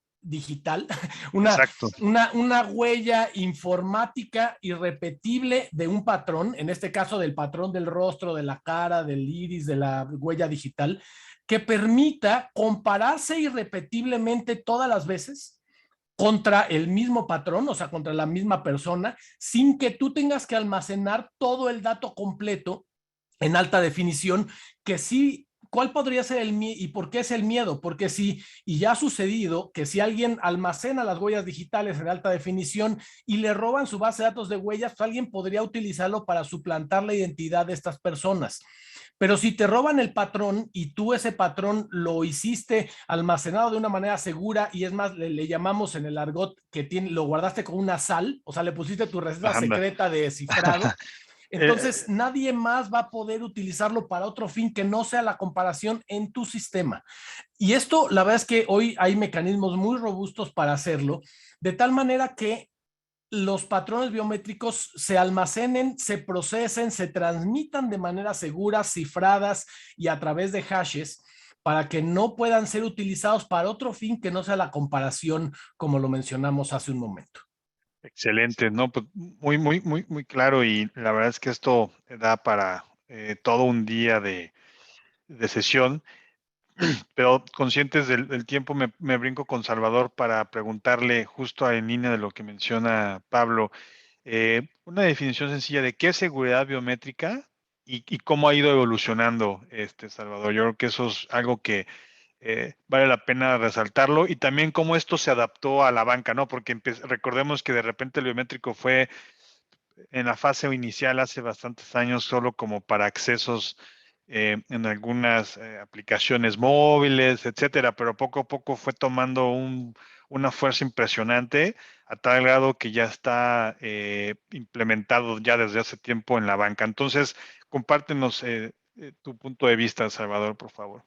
una huella informática irrepetible de un patrón, en este caso del patrón del rostro, de la cara, del iris, de la huella digital, que permita compararse irrepetiblemente todas las veces contra el mismo patrón, o sea, contra la misma persona, sin que tú tengas que almacenar todo el dato completo en alta definición, que sí. ¿Cuál podría ser el miedo y por qué es el miedo? Porque sí, y ya ha sucedido que si alguien almacena las huellas digitales en alta definición y le roban su base de datos de huellas, pues alguien podría utilizarlo para suplantar la identidad de estas personas. Pero si te roban el patrón y tú ese patrón lo hiciste almacenado de una manera segura, y es más, le llamamos en el argot que lo guardaste con una sal, o sea, le pusiste tu receta secreta de cifrado, entonces nadie más va a poder utilizarlo para otro fin que no sea la comparación en tu sistema. Y esto, la verdad es que hoy hay mecanismos muy robustos para hacerlo, de tal manera que los patrones biométricos se almacenen, se procesen, se transmitan de manera segura, cifradas y a través de hashes, para que no puedan ser utilizados para otro fin que no sea la comparación, como lo mencionamos hace un momento. Excelente, ¿no? Pues muy claro, y la verdad es que esto da para todo un día de sesión, pero conscientes del tiempo me brinco con Salvador para preguntarle justo en línea de lo que menciona Pablo, una definición sencilla de qué es seguridad biométrica y cómo ha ido evolucionando, Salvador. Yo creo que eso es algo que vale la pena resaltarlo, y también cómo esto se adaptó a la banca, ¿no? Porque recordemos que de repente el biométrico fue en la fase inicial hace bastantes años solo como para accesos en algunas aplicaciones móviles, etcétera, pero poco a poco fue tomando una fuerza impresionante a tal grado que ya está implementado ya desde hace tiempo en la banca. Entonces, compártenos tu punto de vista, Salvador, por favor.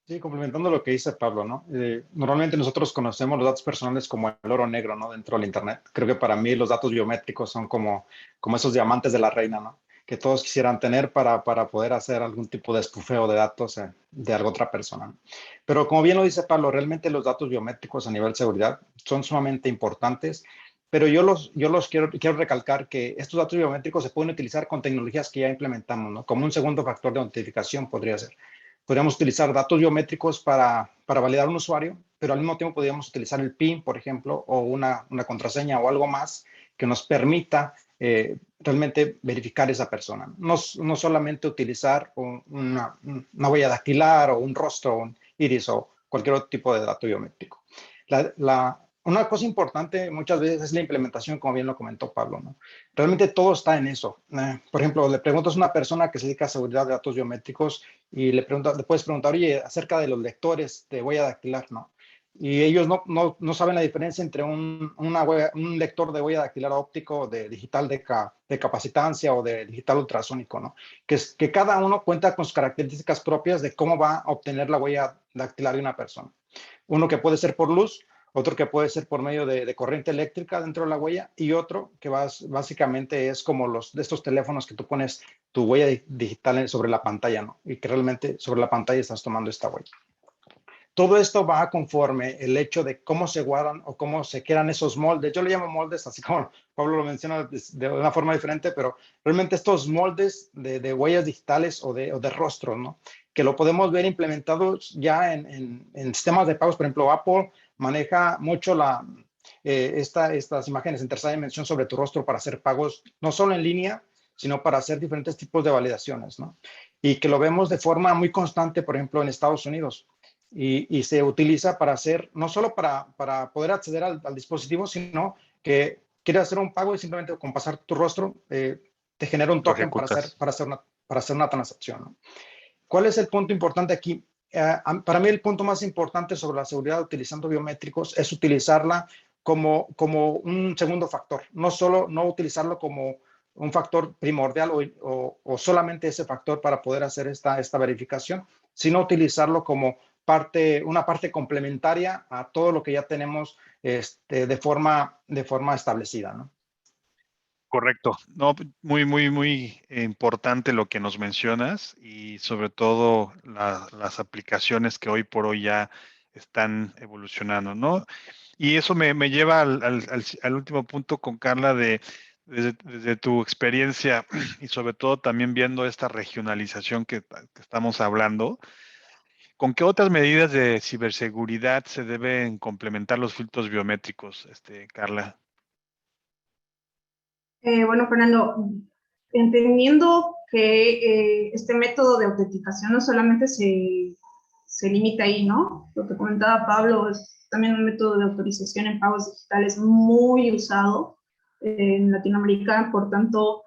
Sí, complementando lo que dice Pablo, ¿no? Normalmente nosotros conocemos los datos personales como el oro negro, ¿no? Dentro del Internet. Creo que para mí los datos biométricos son como esos diamantes de la reina, ¿no? Que todos quisieran tener para poder hacer algún tipo de espufeo de datos de alguna otra persona, ¿no? Pero como bien lo dice Pablo, realmente los datos biométricos a nivel de seguridad son sumamente importantes, pero yo quiero recalcar que estos datos biométricos se pueden utilizar con tecnologías que ya implementamos, ¿no? Como un segundo factor de autentificación podría ser. Podríamos utilizar datos biométricos para validar un usuario, pero al mismo tiempo podríamos utilizar el PIN, por ejemplo, o una contraseña o algo más que nos permita realmente verificar esa persona. No solamente utilizar una huella dactilar o un rostro, un iris o cualquier otro tipo de dato biométrico. Una cosa importante muchas veces es la implementación, como bien lo comentó Pablo, ¿no? Realmente todo está en eso. Por ejemplo, le preguntas a una persona que se dedica a seguridad de datos biométricos y le puedes preguntar, oye, acerca de los lectores de huella dactilar, ¿no? Y ellos no saben la diferencia entre un lector de huella dactilar óptico, de digital de capacitancia o de digital ultrasónico, ¿no? Que cada uno cuenta con sus características propias de cómo va a obtener la huella dactilar de una persona. Uno que puede ser por luz, otro que puede ser por medio de corriente eléctrica dentro de la huella, y otro que básicamente es como de estos teléfonos que tú pones tu huella digital sobre la pantalla, ¿no? Y que realmente sobre la pantalla estás tomando esta huella. Todo esto va conforme el hecho de cómo se guardan o cómo se crean esos moldes. Yo le llamo moldes, así como Pablo lo menciona de una forma diferente, pero realmente estos moldes de huellas digitales o de rostros, ¿no? Que lo podemos ver implementados ya en sistemas de pagos. Por ejemplo, Apple maneja mucho estas imágenes en tercera dimensión sobre tu rostro para hacer pagos, no solo en línea, sino para hacer diferentes tipos de validaciones, ¿no? y que lo vemos de forma muy constante, por ejemplo, en Estados Unidos. Y se utiliza para hacer, no solo para poder acceder al dispositivo, sino que quieres hacer un pago y simplemente con pasar tu rostro te genera un Lo token ejecutas. para hacer una transacción, ¿no? ¿Cuál es el punto importante aquí? Para mí el punto más importante sobre la seguridad utilizando biométricos es utilizarla como un segundo factor, no utilizarlo como un factor primordial o solamente ese factor para poder hacer esta verificación, sino utilizarlo como una parte complementaria a todo lo que ya tenemos de forma establecida, ¿no? Correcto. No, muy importante lo que nos mencionas y sobre todo las aplicaciones que hoy por hoy ya están evolucionando, ¿no? Y eso me lleva al último punto con Carla desde tu experiencia y sobre todo también viendo esta regionalización que estamos hablando. ¿Con qué otras medidas de ciberseguridad se deben complementar los filtros biométricos, Carla? Bueno, Fernando, entendiendo que este método de autenticación no solamente se limita ahí, ¿no? Lo que comentaba Pablo es también un método de autorización en pagos digitales muy usado en Latinoamérica, por tanto,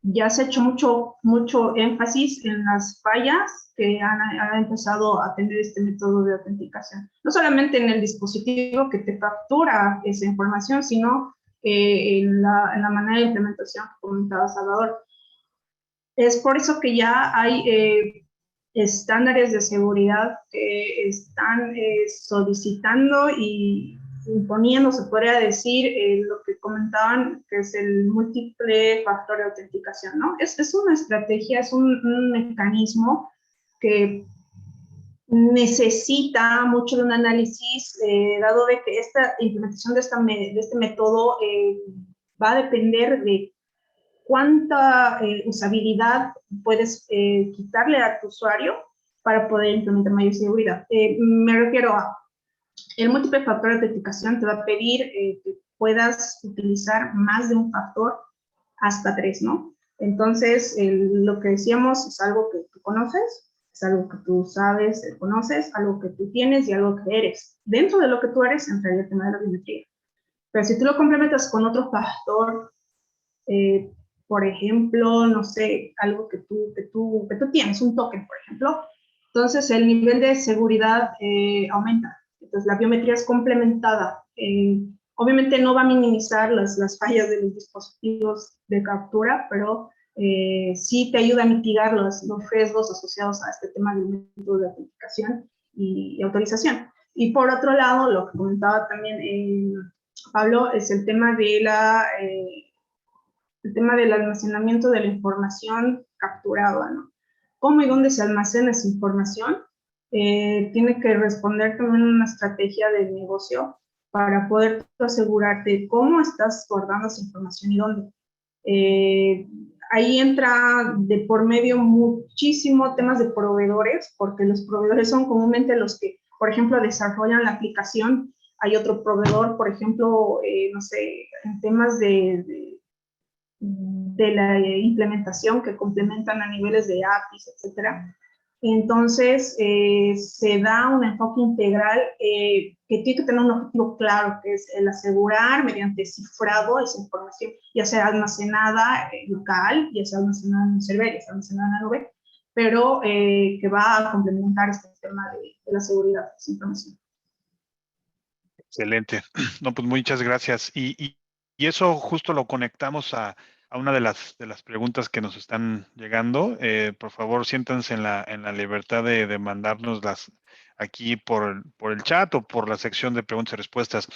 ya se ha hecho mucho énfasis en las fallas que han empezado a tener este método de autenticación. No solamente en el dispositivo que te captura esa información, sino en la manera de implementación que comentaba Salvador. Es por eso que ya hay estándares de seguridad que están solicitando y imponiendo, se podría decir, lo que comentaban, que es el múltiple factor de autenticación, ¿no? Es una estrategia, es un mecanismo que necesita mucho de un análisis, dado de que esta implementación de este método va a depender de cuánta usabilidad puedes quitarle a tu usuario para poder implementar mayor seguridad. Me refiero a el múltiple factor de autenticación te va a pedir que puedas utilizar más de un factor hasta 3, ¿no? Entonces, lo que decíamos es algo que tú conoces, es algo que tú sabes, conoces, algo que tú tienes y algo que eres. Dentro de lo que tú eres, entraría el tema de la biometría. Pero si tú lo complementas con otro factor, por ejemplo, no sé, algo que tú tienes, un token, por ejemplo, entonces el nivel de seguridad aumenta. Entonces la biometría es complementada. Obviamente no va a minimizar las fallas de los dispositivos de captura, pero sí te ayuda a mitigar los riesgos asociados a este tema del método de autenticación y autorización. Y por otro lado, lo que comentaba también Pablo, es el tema de el tema del almacenamiento de la información capturada, ¿no? ¿Cómo y dónde se almacena esa información? Tiene que responder también una estrategia de negocio para poder asegurarte cómo estás guardando esa información y dónde. Ahí entra de por medio muchísimo temas de proveedores, porque los proveedores son comúnmente los que, por ejemplo, desarrollan la aplicación. Hay otro proveedor, por ejemplo, no sé, en temas de la implementación que complementan a niveles de APIs, etcétera. Entonces, se da un enfoque integral que tiene que tener un objetivo claro, que es el asegurar mediante cifrado esa información, ya sea almacenada local, ya sea almacenada en un server, ya sea almacenada en la nube, pero que va a complementar este tema de la seguridad de esa información. Excelente. No, pues muchas gracias. Y eso justo lo conectamos a una de las preguntas que nos están llegando. Por favor, siéntanse en la libertad de mandárnoslas aquí por el chat o por la sección de preguntas y respuestas.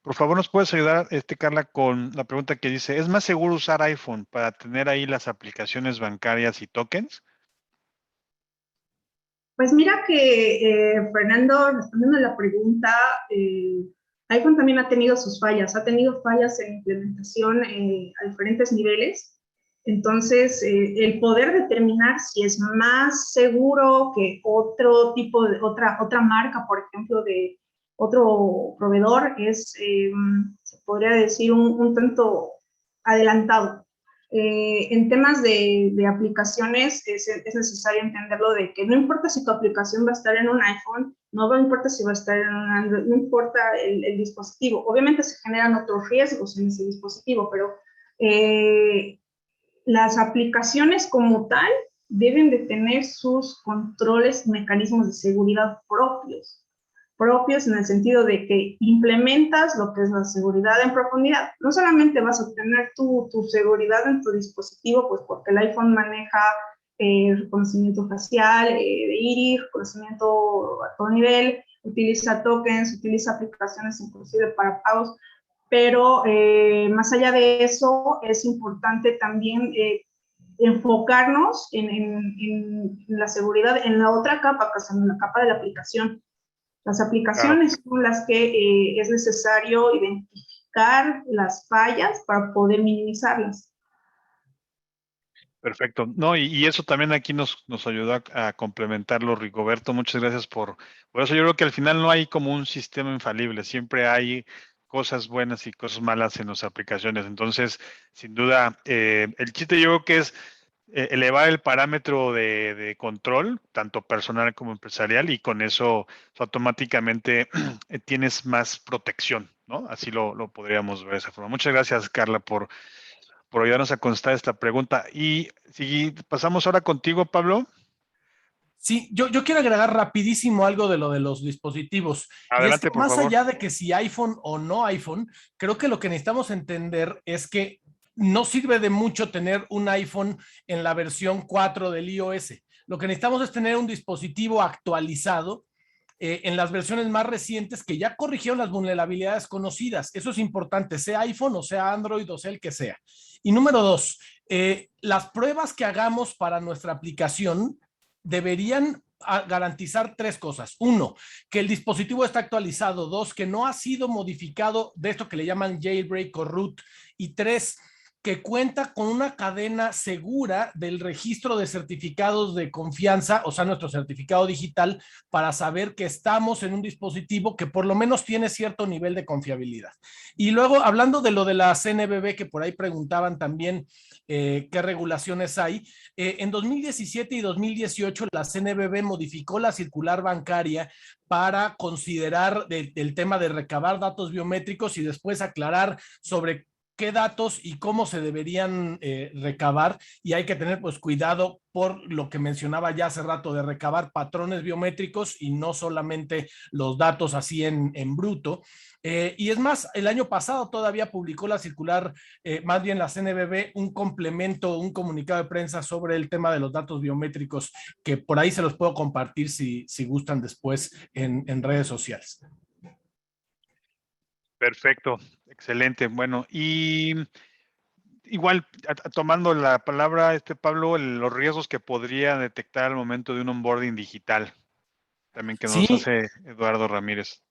Por favor, ¿nos puedes ayudar, Carla, con la pregunta que dice, ¿es más seguro usar iPhone para tener ahí las aplicaciones bancarias y tokens? Pues mira que, Fernando, respondiendo a la pregunta, iPhone también ha tenido sus fallas, ha tenido fallas en implementación a diferentes niveles. Entonces, el poder determinar si es más seguro que otro tipo de, otra marca, por ejemplo, de otro proveedor, es, se podría decir, un tanto adelantado. En temas de aplicaciones es necesario entenderlo de que no importa si tu aplicación va a estar en un iPhone, no importa si va a estar en un Android, no importa el dispositivo. Obviamente se generan otros riesgos en ese dispositivo, pero las aplicaciones como tal deben de tener sus controles, mecanismos de seguridad propios en el sentido de que implementas lo que es la seguridad en profundidad. No solamente vas a obtener tu seguridad en tu dispositivo, pues porque el iPhone maneja reconocimiento facial, de iris, reconocimiento a todo nivel, utiliza tokens, utiliza aplicaciones inclusive para pagos, pero más allá de eso es importante también enfocarnos en la seguridad en la otra capa, que es en la capa de la aplicación. Las aplicaciones son las que es necesario identificar las fallas para poder minimizarlas. Perfecto. No, y eso también aquí nos ayudó a complementarlo, Rigoberto. Muchas gracias por eso. Yo creo que al final no hay como un sistema infalible. Siempre hay cosas buenas y cosas malas en las aplicaciones. Entonces, sin duda, el chiste yo creo que es elevar el parámetro de control, tanto personal como empresarial, y con eso automáticamente tienes más protección, ¿no? Así lo podríamos ver de esa forma. Muchas gracias, Carla, por ayudarnos a contestar esta pregunta. Y si pasamos ahora contigo, Pablo. Sí, yo quiero agregar rapidísimo algo de lo de los dispositivos. Y es que Adelante, por más favor. allá de que si iPhone o no iPhone, creo que lo que necesitamos entender es que no sirve de mucho tener un iPhone en la versión 4 del iOS. Lo que necesitamos es tener un dispositivo actualizado en las versiones más recientes que ya corrigieron las vulnerabilidades conocidas. Eso es importante, sea iPhone o sea Android o sea el que sea. Y número dos, las pruebas que hagamos para nuestra aplicación deberían garantizar tres cosas. Uno, que el dispositivo está actualizado. Dos, que no ha sido modificado de esto que le llaman jailbreak o root. Y tres, que cuenta con una cadena segura del registro de certificados de confianza, o sea, nuestro certificado digital, para saber que estamos en un dispositivo que por lo menos tiene cierto nivel de confiabilidad. Y luego, hablando de lo de la CNBB, que por ahí preguntaban también qué regulaciones hay, en 2017 y 2018 la CNBB modificó la circular bancaria para considerar el tema de recabar datos biométricos y después aclarar sobre qué datos y cómo se deberían recabar, y hay que tener pues cuidado por lo que mencionaba ya hace rato de recabar patrones biométricos y no solamente los datos así en bruto. Y es más, el año pasado todavía publicó la circular, más bien la CNBB, un complemento, un comunicado de prensa sobre el tema de los datos biométricos, que por ahí se los puedo compartir si gustan después en redes sociales. Perfecto, excelente. Bueno, y igual, tomando la palabra, Pablo, los riesgos que podría detectar al momento de un onboarding digital, también que nos Sí, hace Eduardo Ramírez.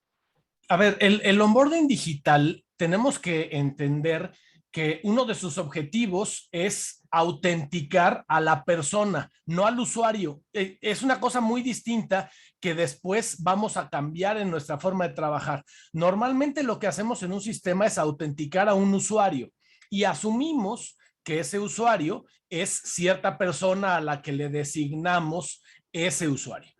a ver, el onboarding digital tenemos que entender que uno de sus objetivos es autenticar a la persona, no al usuario. Es una cosa muy distinta que después vamos a cambiar en nuestra forma de trabajar. Normalmente lo que hacemos en un sistema es autenticar a un usuario y asumimos que ese usuario es cierta persona a la que le designamos ese usuario.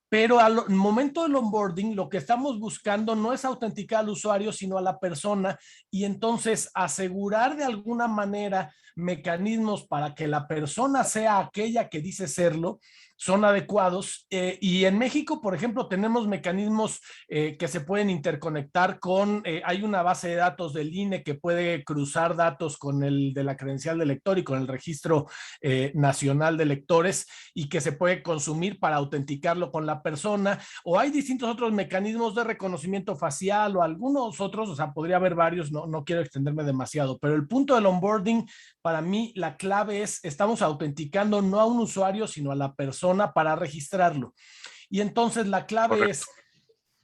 Pero al momento del onboarding, lo que estamos buscando no es autenticar al usuario, sino a la persona, y entonces asegurar de alguna manera mecanismos para que la persona sea aquella que dice serlo, son adecuados. Y en México, por ejemplo, tenemos mecanismos que se pueden interconectar con, hay una base de datos del INE que puede cruzar datos con el de la credencial de lector y con el registro nacional de lectores, y que se puede consumir para autenticarlo con la persona, o hay distintos otros mecanismos de reconocimiento facial o algunos otros, o sea, podría haber varios, no quiero extenderme demasiado, pero el punto del onboarding, para mí, la clave es, estamos autenticando no a un usuario, sino a la persona para registrarlo. Y entonces la clave Correcto. es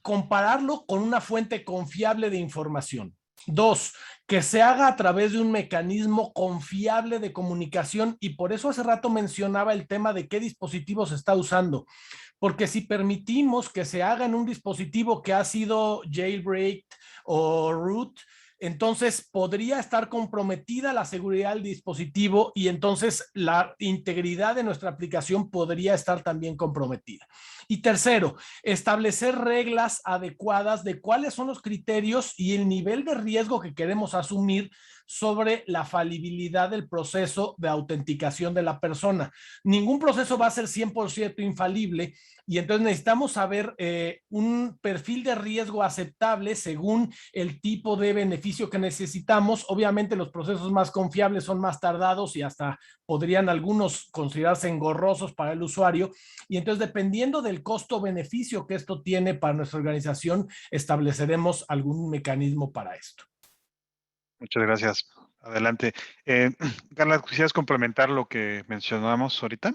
compararlo con una fuente confiable de información. Dos, que se haga a través de un mecanismo confiable de comunicación, y por eso hace rato mencionaba el tema de qué dispositivo se está usando, porque si permitimos que se haga en un dispositivo que ha sido jailbreak o root, entonces podría estar comprometida la seguridad del dispositivo y entonces la integridad de nuestra aplicación podría estar también comprometida. Y tercero, establecer reglas adecuadas de cuáles son los criterios y el nivel de riesgo que queremos asumir sobre la falibilidad del proceso de autenticación de la persona. Ningún proceso va a ser 100% infalible y entonces necesitamos saber un perfil de riesgo aceptable según el tipo de beneficio que necesitamos. Obviamente los procesos más confiables son más tardados y hasta podrían algunos considerarse engorrosos para el usuario, y entonces dependiendo del costo-beneficio que esto tiene para nuestra organización, estableceremos algún mecanismo para esto. Muchas gracias. Adelante. Carla, ¿quisieras complementar lo que mencionamos ahorita?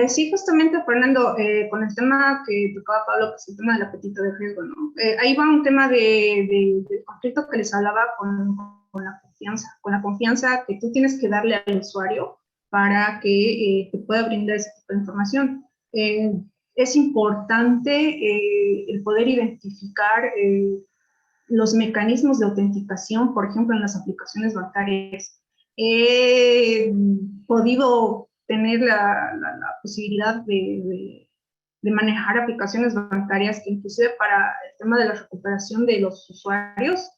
Sí, justamente, Fernando, con el tema que tocaba Pablo, que es el tema del apetito de riesgo, ¿no? Ahí va un tema del conflicto que les hablaba con la confianza que tú tienes que darle al usuario para que te pueda brindar ese tipo de información. Es importante el poder identificar los mecanismos de autenticación, por ejemplo, en las aplicaciones bancarias. He podido tener la posibilidad de manejar aplicaciones bancarias que inclusive para el tema de la recuperación de los usuarios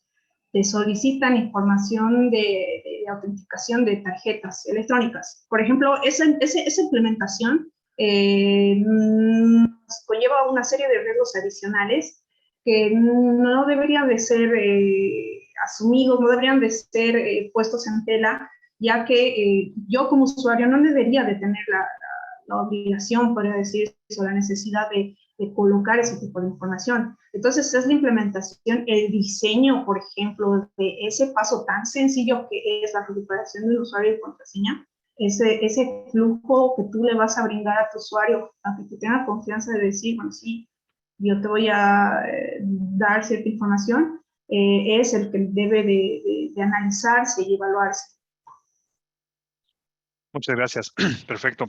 te solicitan información de autenticación de tarjetas electrónicas. Por ejemplo, esa implementación conlleva una serie de riesgos adicionales que no deberían de ser asumidos, no deberían de ser puestos en tela, ya que yo como usuario no debería de tener la obligación, podría decir, o la necesidad de colocar ese tipo de información. Entonces, es la implementación, el diseño, por ejemplo, de ese paso tan sencillo que es la recuperación del usuario y contraseña, ese flujo que tú le vas a brindar a tu usuario, a que tenga confianza de decir, bueno, sí, yo te voy a dar cierta información, es el que debe de analizarse y evaluarse. Muchas gracias. Perfecto.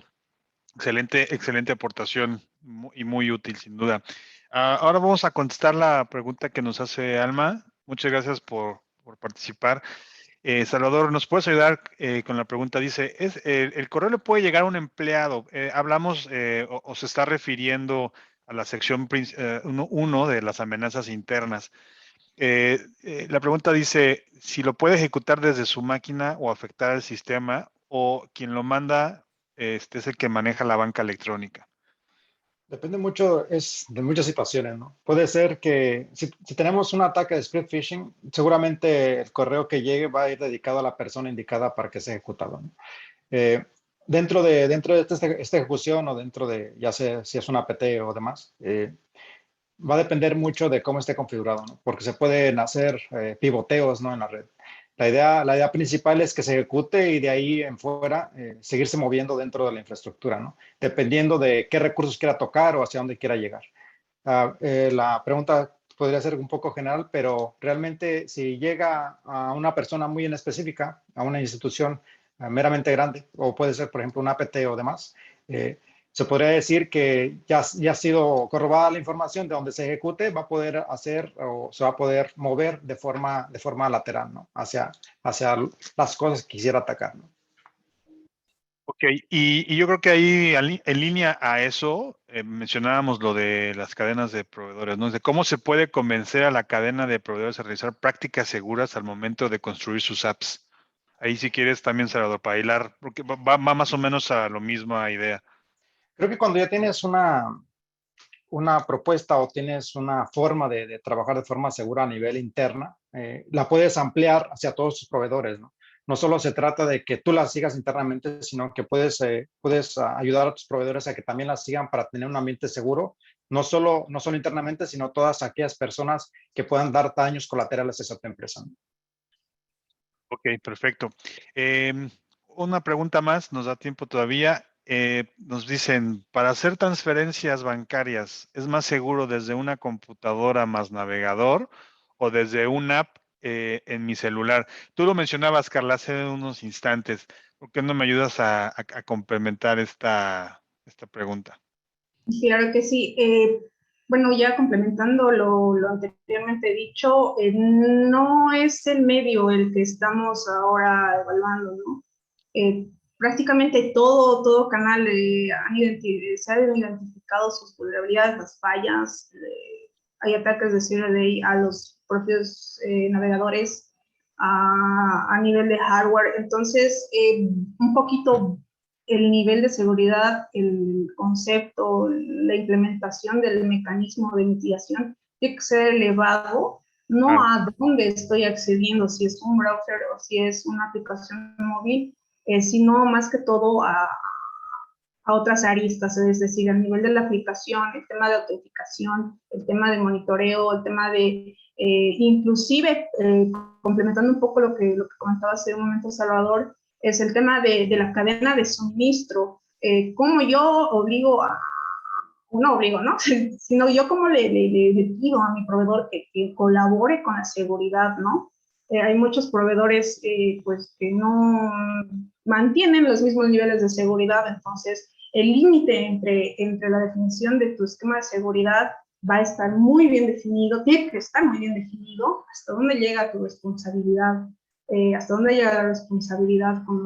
Excelente aportación y muy útil, sin duda. Ahora vamos a contestar la pregunta que nos hace Alma. Muchas gracias por participar. Salvador, ¿nos puedes ayudar con la pregunta? Dice, ¿el correo le puede llegar a un empleado? Hablamos o se está refiriendo a la sección 1 de las amenazas internas. La pregunta dice, si lo puede ejecutar desde su máquina o afectar al sistema, o quien lo manda es el que maneja la banca electrónica. Depende mucho, es de muchas situaciones, ¿no? Puede ser que si tenemos un ataque de split phishing, seguramente el correo que llegue va a ir dedicado a la persona indicada para que sea ejecutado, ¿no? Dentro de esta ejecución o dentro de, ya sea si es una APT o demás, va a depender mucho de cómo esté configurado, ¿no? Porque se pueden hacer pivoteos, ¿no? En la red. La idea principal es que se ejecute y de ahí en fuera seguirse moviendo dentro de la infraestructura, ¿no? Dependiendo de qué recursos quiera tocar o hacia dónde quiera llegar. La pregunta podría ser un poco general, pero realmente si llega a una persona muy en específica, a una institución meramente grande, o puede ser, por ejemplo, una APT o demás, se podría decir que ya ha sido corroborada la información de donde se ejecute, va a poder hacer o se va a poder mover de forma lateral, ¿no? Hacia las cosas que quisiera atacar, ¿no? Ok, y yo creo que ahí en línea a eso mencionábamos lo de las cadenas de proveedores, ¿no? De cómo se puede convencer a la cadena de proveedores a realizar prácticas seguras al momento de construir sus apps. Ahí si quieres también, Salvador, para hilar, porque va más o menos a lo misma idea. Creo que cuando ya tienes una propuesta o tienes una forma de trabajar de forma segura a nivel interna, la puedes ampliar hacia todos tus proveedores, ¿no? No solo se trata de que tú la sigas internamente, sino que puedes ayudar a tus proveedores a que también la sigan para tener un ambiente seguro, no solo internamente, sino todas aquellas personas que puedan dar daños colaterales a esa empresa, ¿no? Ok, perfecto. Una pregunta más, nos da tiempo todavía. Nos dicen, para hacer transferencias bancarias, ¿es más seguro desde una computadora más navegador o desde una app en mi celular? Tú lo mencionabas, Carla, hace unos instantes. ¿Por qué no me ayudas a complementar esta pregunta? Claro que sí. Bueno, ya complementando lo anteriormente dicho, no es el medio el que estamos ahora evaluando, ¿no? Prácticamente todo canal se han identificado sus vulnerabilidades, las fallas, hay ataques de Zero Day a los propios navegadores a nivel de hardware. Entonces, un poquito el nivel de seguridad, el concepto, la implementación del mecanismo de mitigación tiene que ser elevado, no a dónde estoy accediendo, si es un browser o si es una aplicación móvil, sino más que todo a otras aristas, es decir, a nivel de la aplicación, el tema de autenticación, el tema de monitoreo, el tema de, inclusive, complementando un poco lo que comentaba hace un momento Salvador, es el tema de la cadena de suministro. ¿Cómo yo obligo no obligo, ¿no? Sino yo como le pido a mi proveedor que colabore con la seguridad, ¿no? Hay muchos proveedores pues que no mantienen los mismos niveles de seguridad, entonces el límite entre la definición de tu esquema de seguridad va a estar muy bien definido, tiene que estar muy bien definido, hasta dónde llega tu responsabilidad, hasta dónde llega la responsabilidad con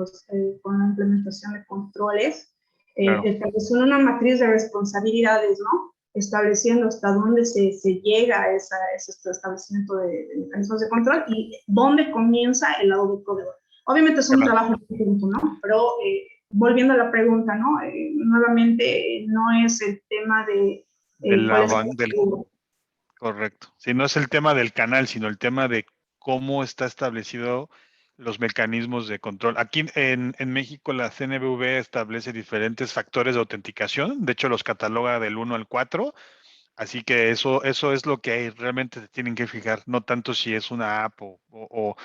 la implementación de controles, establecer una matriz de responsabilidades, ¿no? Estableciendo hasta dónde se llega a ese establecimiento de mecanismos de control y dónde comienza el lado del proveedor. Obviamente es un trabajo conjunto, ¿no? Pero volviendo a la pregunta, ¿no? Nuevamente no es el tema de... Correcto. Sí, no es el tema del canal, sino el tema de cómo está establecido los mecanismos de control. Aquí en México la CNBV establece diferentes factores de autenticación. De hecho, los cataloga del 1 al 4. Así que eso es lo que realmente se tienen que fijar. No tanto si es una app o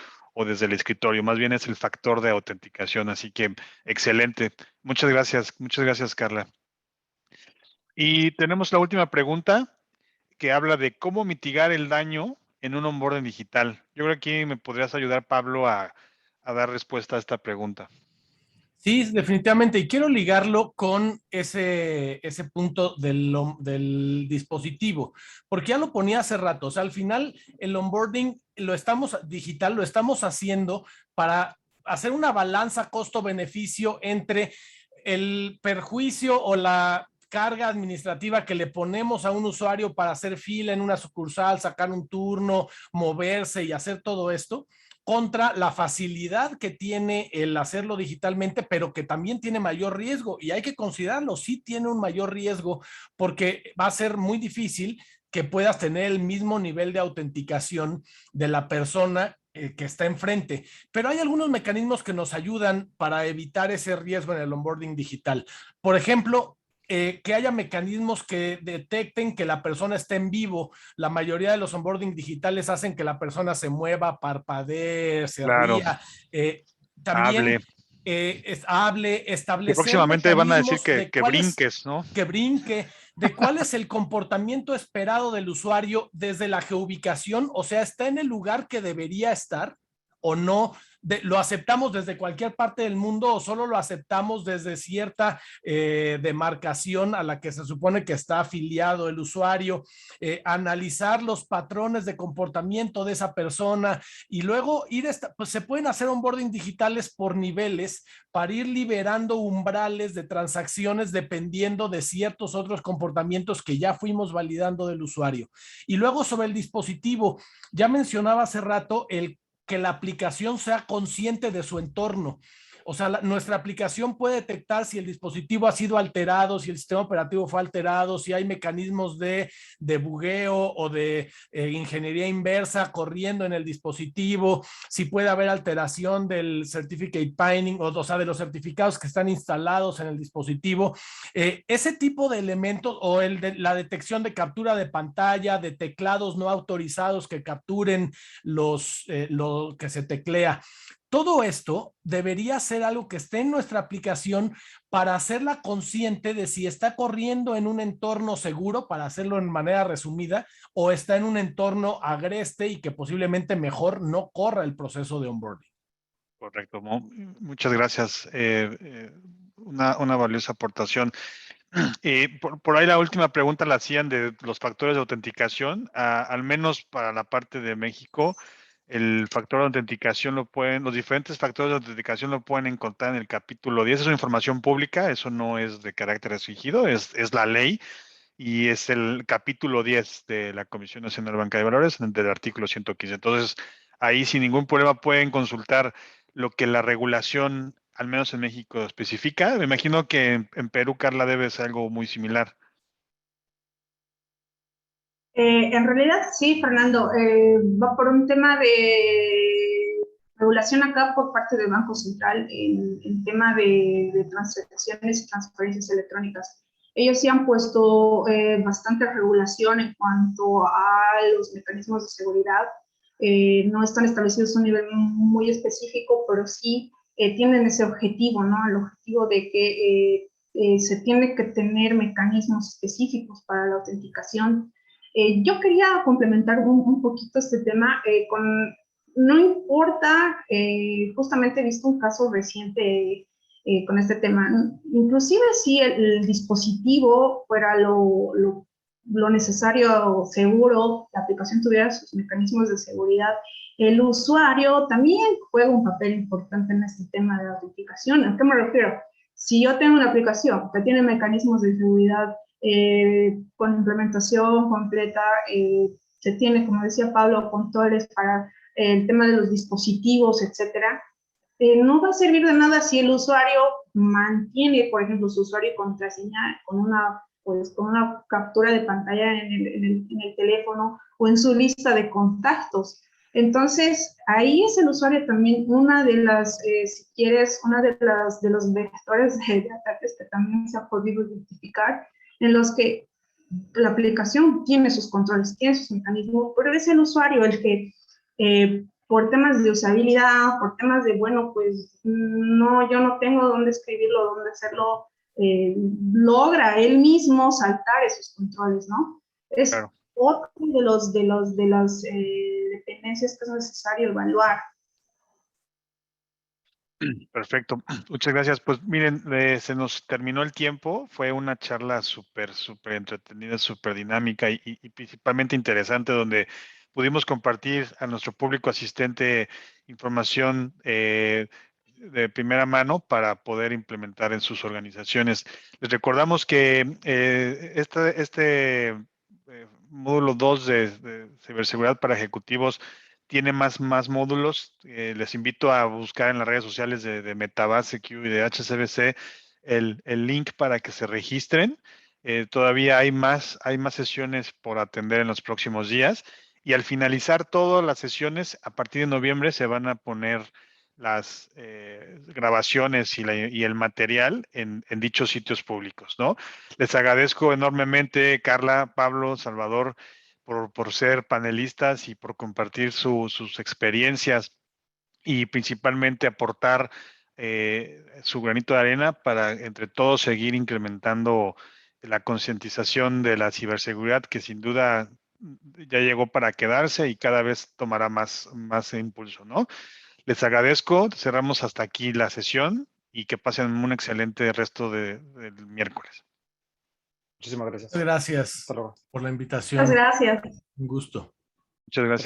desde el escritorio. Más bien es el factor de autenticación. Así que excelente. Muchas gracias, Carla. Y tenemos la última pregunta que habla de cómo mitigar el daño en un onboarding digital. Yo creo que aquí me podrías ayudar, Pablo, a dar respuesta a esta pregunta. Sí, definitivamente. Y quiero ligarlo con ese punto del dispositivo, porque ya lo ponía hace rato. O sea, al final el onboarding lo estamos haciendo para hacer una balanza costo-beneficio entre el perjuicio o la carga administrativa que le ponemos a un usuario para hacer fila en una sucursal, sacar un turno, moverse y hacer todo esto, contra la facilidad que tiene el hacerlo digitalmente, pero que también tiene mayor riesgo. Y hay que considerarlo, sí tiene un mayor riesgo, porque va a ser muy difícil que puedas tener el mismo nivel de autenticación de la persona que está enfrente. Pero hay algunos mecanismos que nos ayudan para evitar ese riesgo en el onboarding digital. Por ejemplo, que haya mecanismos que detecten que la persona está en vivo. La mayoría de los onboarding digitales hacen que la persona se mueva, parpadee, se ría. También hable, establecer próximamente van a decir que brinques, ¿no? Que brinque, de cuál es el comportamiento esperado del usuario desde la geoubicación, o sea, ¿está en el lugar que debería estar o no? ¿Lo aceptamos desde cualquier parte del mundo o solo lo aceptamos desde cierta demarcación a la que se supone que está afiliado el usuario? Analizar los patrones de comportamiento de esa persona y luego pues se pueden hacer onboarding digitales por niveles para ir liberando umbrales de transacciones dependiendo de ciertos otros comportamientos que ya fuimos validando del usuario. Y luego sobre el dispositivo, ya mencionaba hace rato que la aplicación sea consciente de su entorno. O sea, nuestra aplicación puede detectar si el dispositivo ha sido alterado, si el sistema operativo fue alterado, si hay mecanismos de bugueo o de ingeniería inversa corriendo en el dispositivo, si puede haber alteración del certificate binding, o sea, de los certificados que están instalados en el dispositivo. Ese tipo de elementos o la detección de captura de pantalla, de teclados no autorizados que capturen lo que se teclea. Todo esto debería ser algo que esté en nuestra aplicación para hacerla consciente de si está corriendo en un entorno seguro, para hacerlo en manera resumida, o está en un entorno agreste y que posiblemente mejor no corra el proceso de onboarding. Correcto. Muchas gracias. Una valiosa aportación. Por ahí la última pregunta la hacían de los factores de autenticación, al menos para la parte de México, el factor de autenticación los diferentes factores de autenticación lo pueden encontrar en el capítulo 10. Es una información pública, eso no es de carácter restringido, es la ley y es el capítulo 10 de la Comisión Nacional de Banca de Valores, del artículo 115. Entonces, ahí sin ningún problema pueden consultar lo que la regulación, al menos en México, especifica. Me imagino que en Perú, Carla, debe ser algo muy similar. En realidad, sí, Fernando, va por un tema de regulación acá por parte del Banco Central en tema de transacciones y transferencias electrónicas. Ellos sí han puesto bastante regulación en cuanto a los mecanismos de seguridad. No están establecidos a un nivel muy específico, pero sí tienen ese objetivo, ¿no? El objetivo de que se tiene que tener mecanismos específicos para la autenticación. Yo quería complementar un poquito este tema no importa, justamente he visto un caso reciente con este tema, inclusive si el dispositivo fuera lo necesario, seguro, la aplicación tuviera sus mecanismos de seguridad, el usuario también juega un papel importante en este tema de autenticación. ¿A qué me refiero? Si yo tengo una aplicación que tiene mecanismos de seguridad con implementación completa, se tiene, como decía Pablo, controles para el tema de los dispositivos, etcétera. No va a servir de nada si el usuario mantiene, por ejemplo, su usuario y contraseña con una captura de pantalla en el teléfono o en su lista de contactos. Entonces, ahí es el usuario también una de las, si quieres, una de los vectores de ataques que también se ha podido identificar, en los que la aplicación tiene sus controles, tiene sus mecanismos, pero es el usuario el que, por temas de usabilidad, por temas de, bueno, pues no, yo no tengo dónde escribirlo, dónde hacerlo, logra él mismo saltar esos controles, ¿no? Es Claro. otro de las dependencias que es necesario evaluar. Perfecto, muchas gracias. Pues miren, se nos terminó el tiempo. Fue una charla súper entretenida, súper dinámica y principalmente interesante, donde pudimos compartir a nuestro público asistente información de primera mano para poder implementar en sus organizaciones. Les recordamos que módulo 2 de ciberseguridad para ejecutivos tiene más módulos. Les invito a buscar en las redes sociales de Metabase Q y de HSBC el link para que se registren. Todavía hay más sesiones por atender en los próximos días. Y al finalizar todas las sesiones, a partir de noviembre se van a poner las grabaciones y el material en dichos sitios públicos, ¿no? Les agradezco enormemente, Carla, Pablo, Salvador, por ser panelistas y por compartir sus experiencias y principalmente aportar su granito de arena para entre todos seguir incrementando la concientización de la ciberseguridad, que sin duda ya llegó para quedarse y cada vez tomará más impulso, ¿no? Les agradezco, cerramos hasta aquí la sesión y que pasen un excelente resto del miércoles. Muchísimas gracias. Muchas gracias Hasta luego. por la invitación. Muchas gracias. Un gusto. Muchas gracias.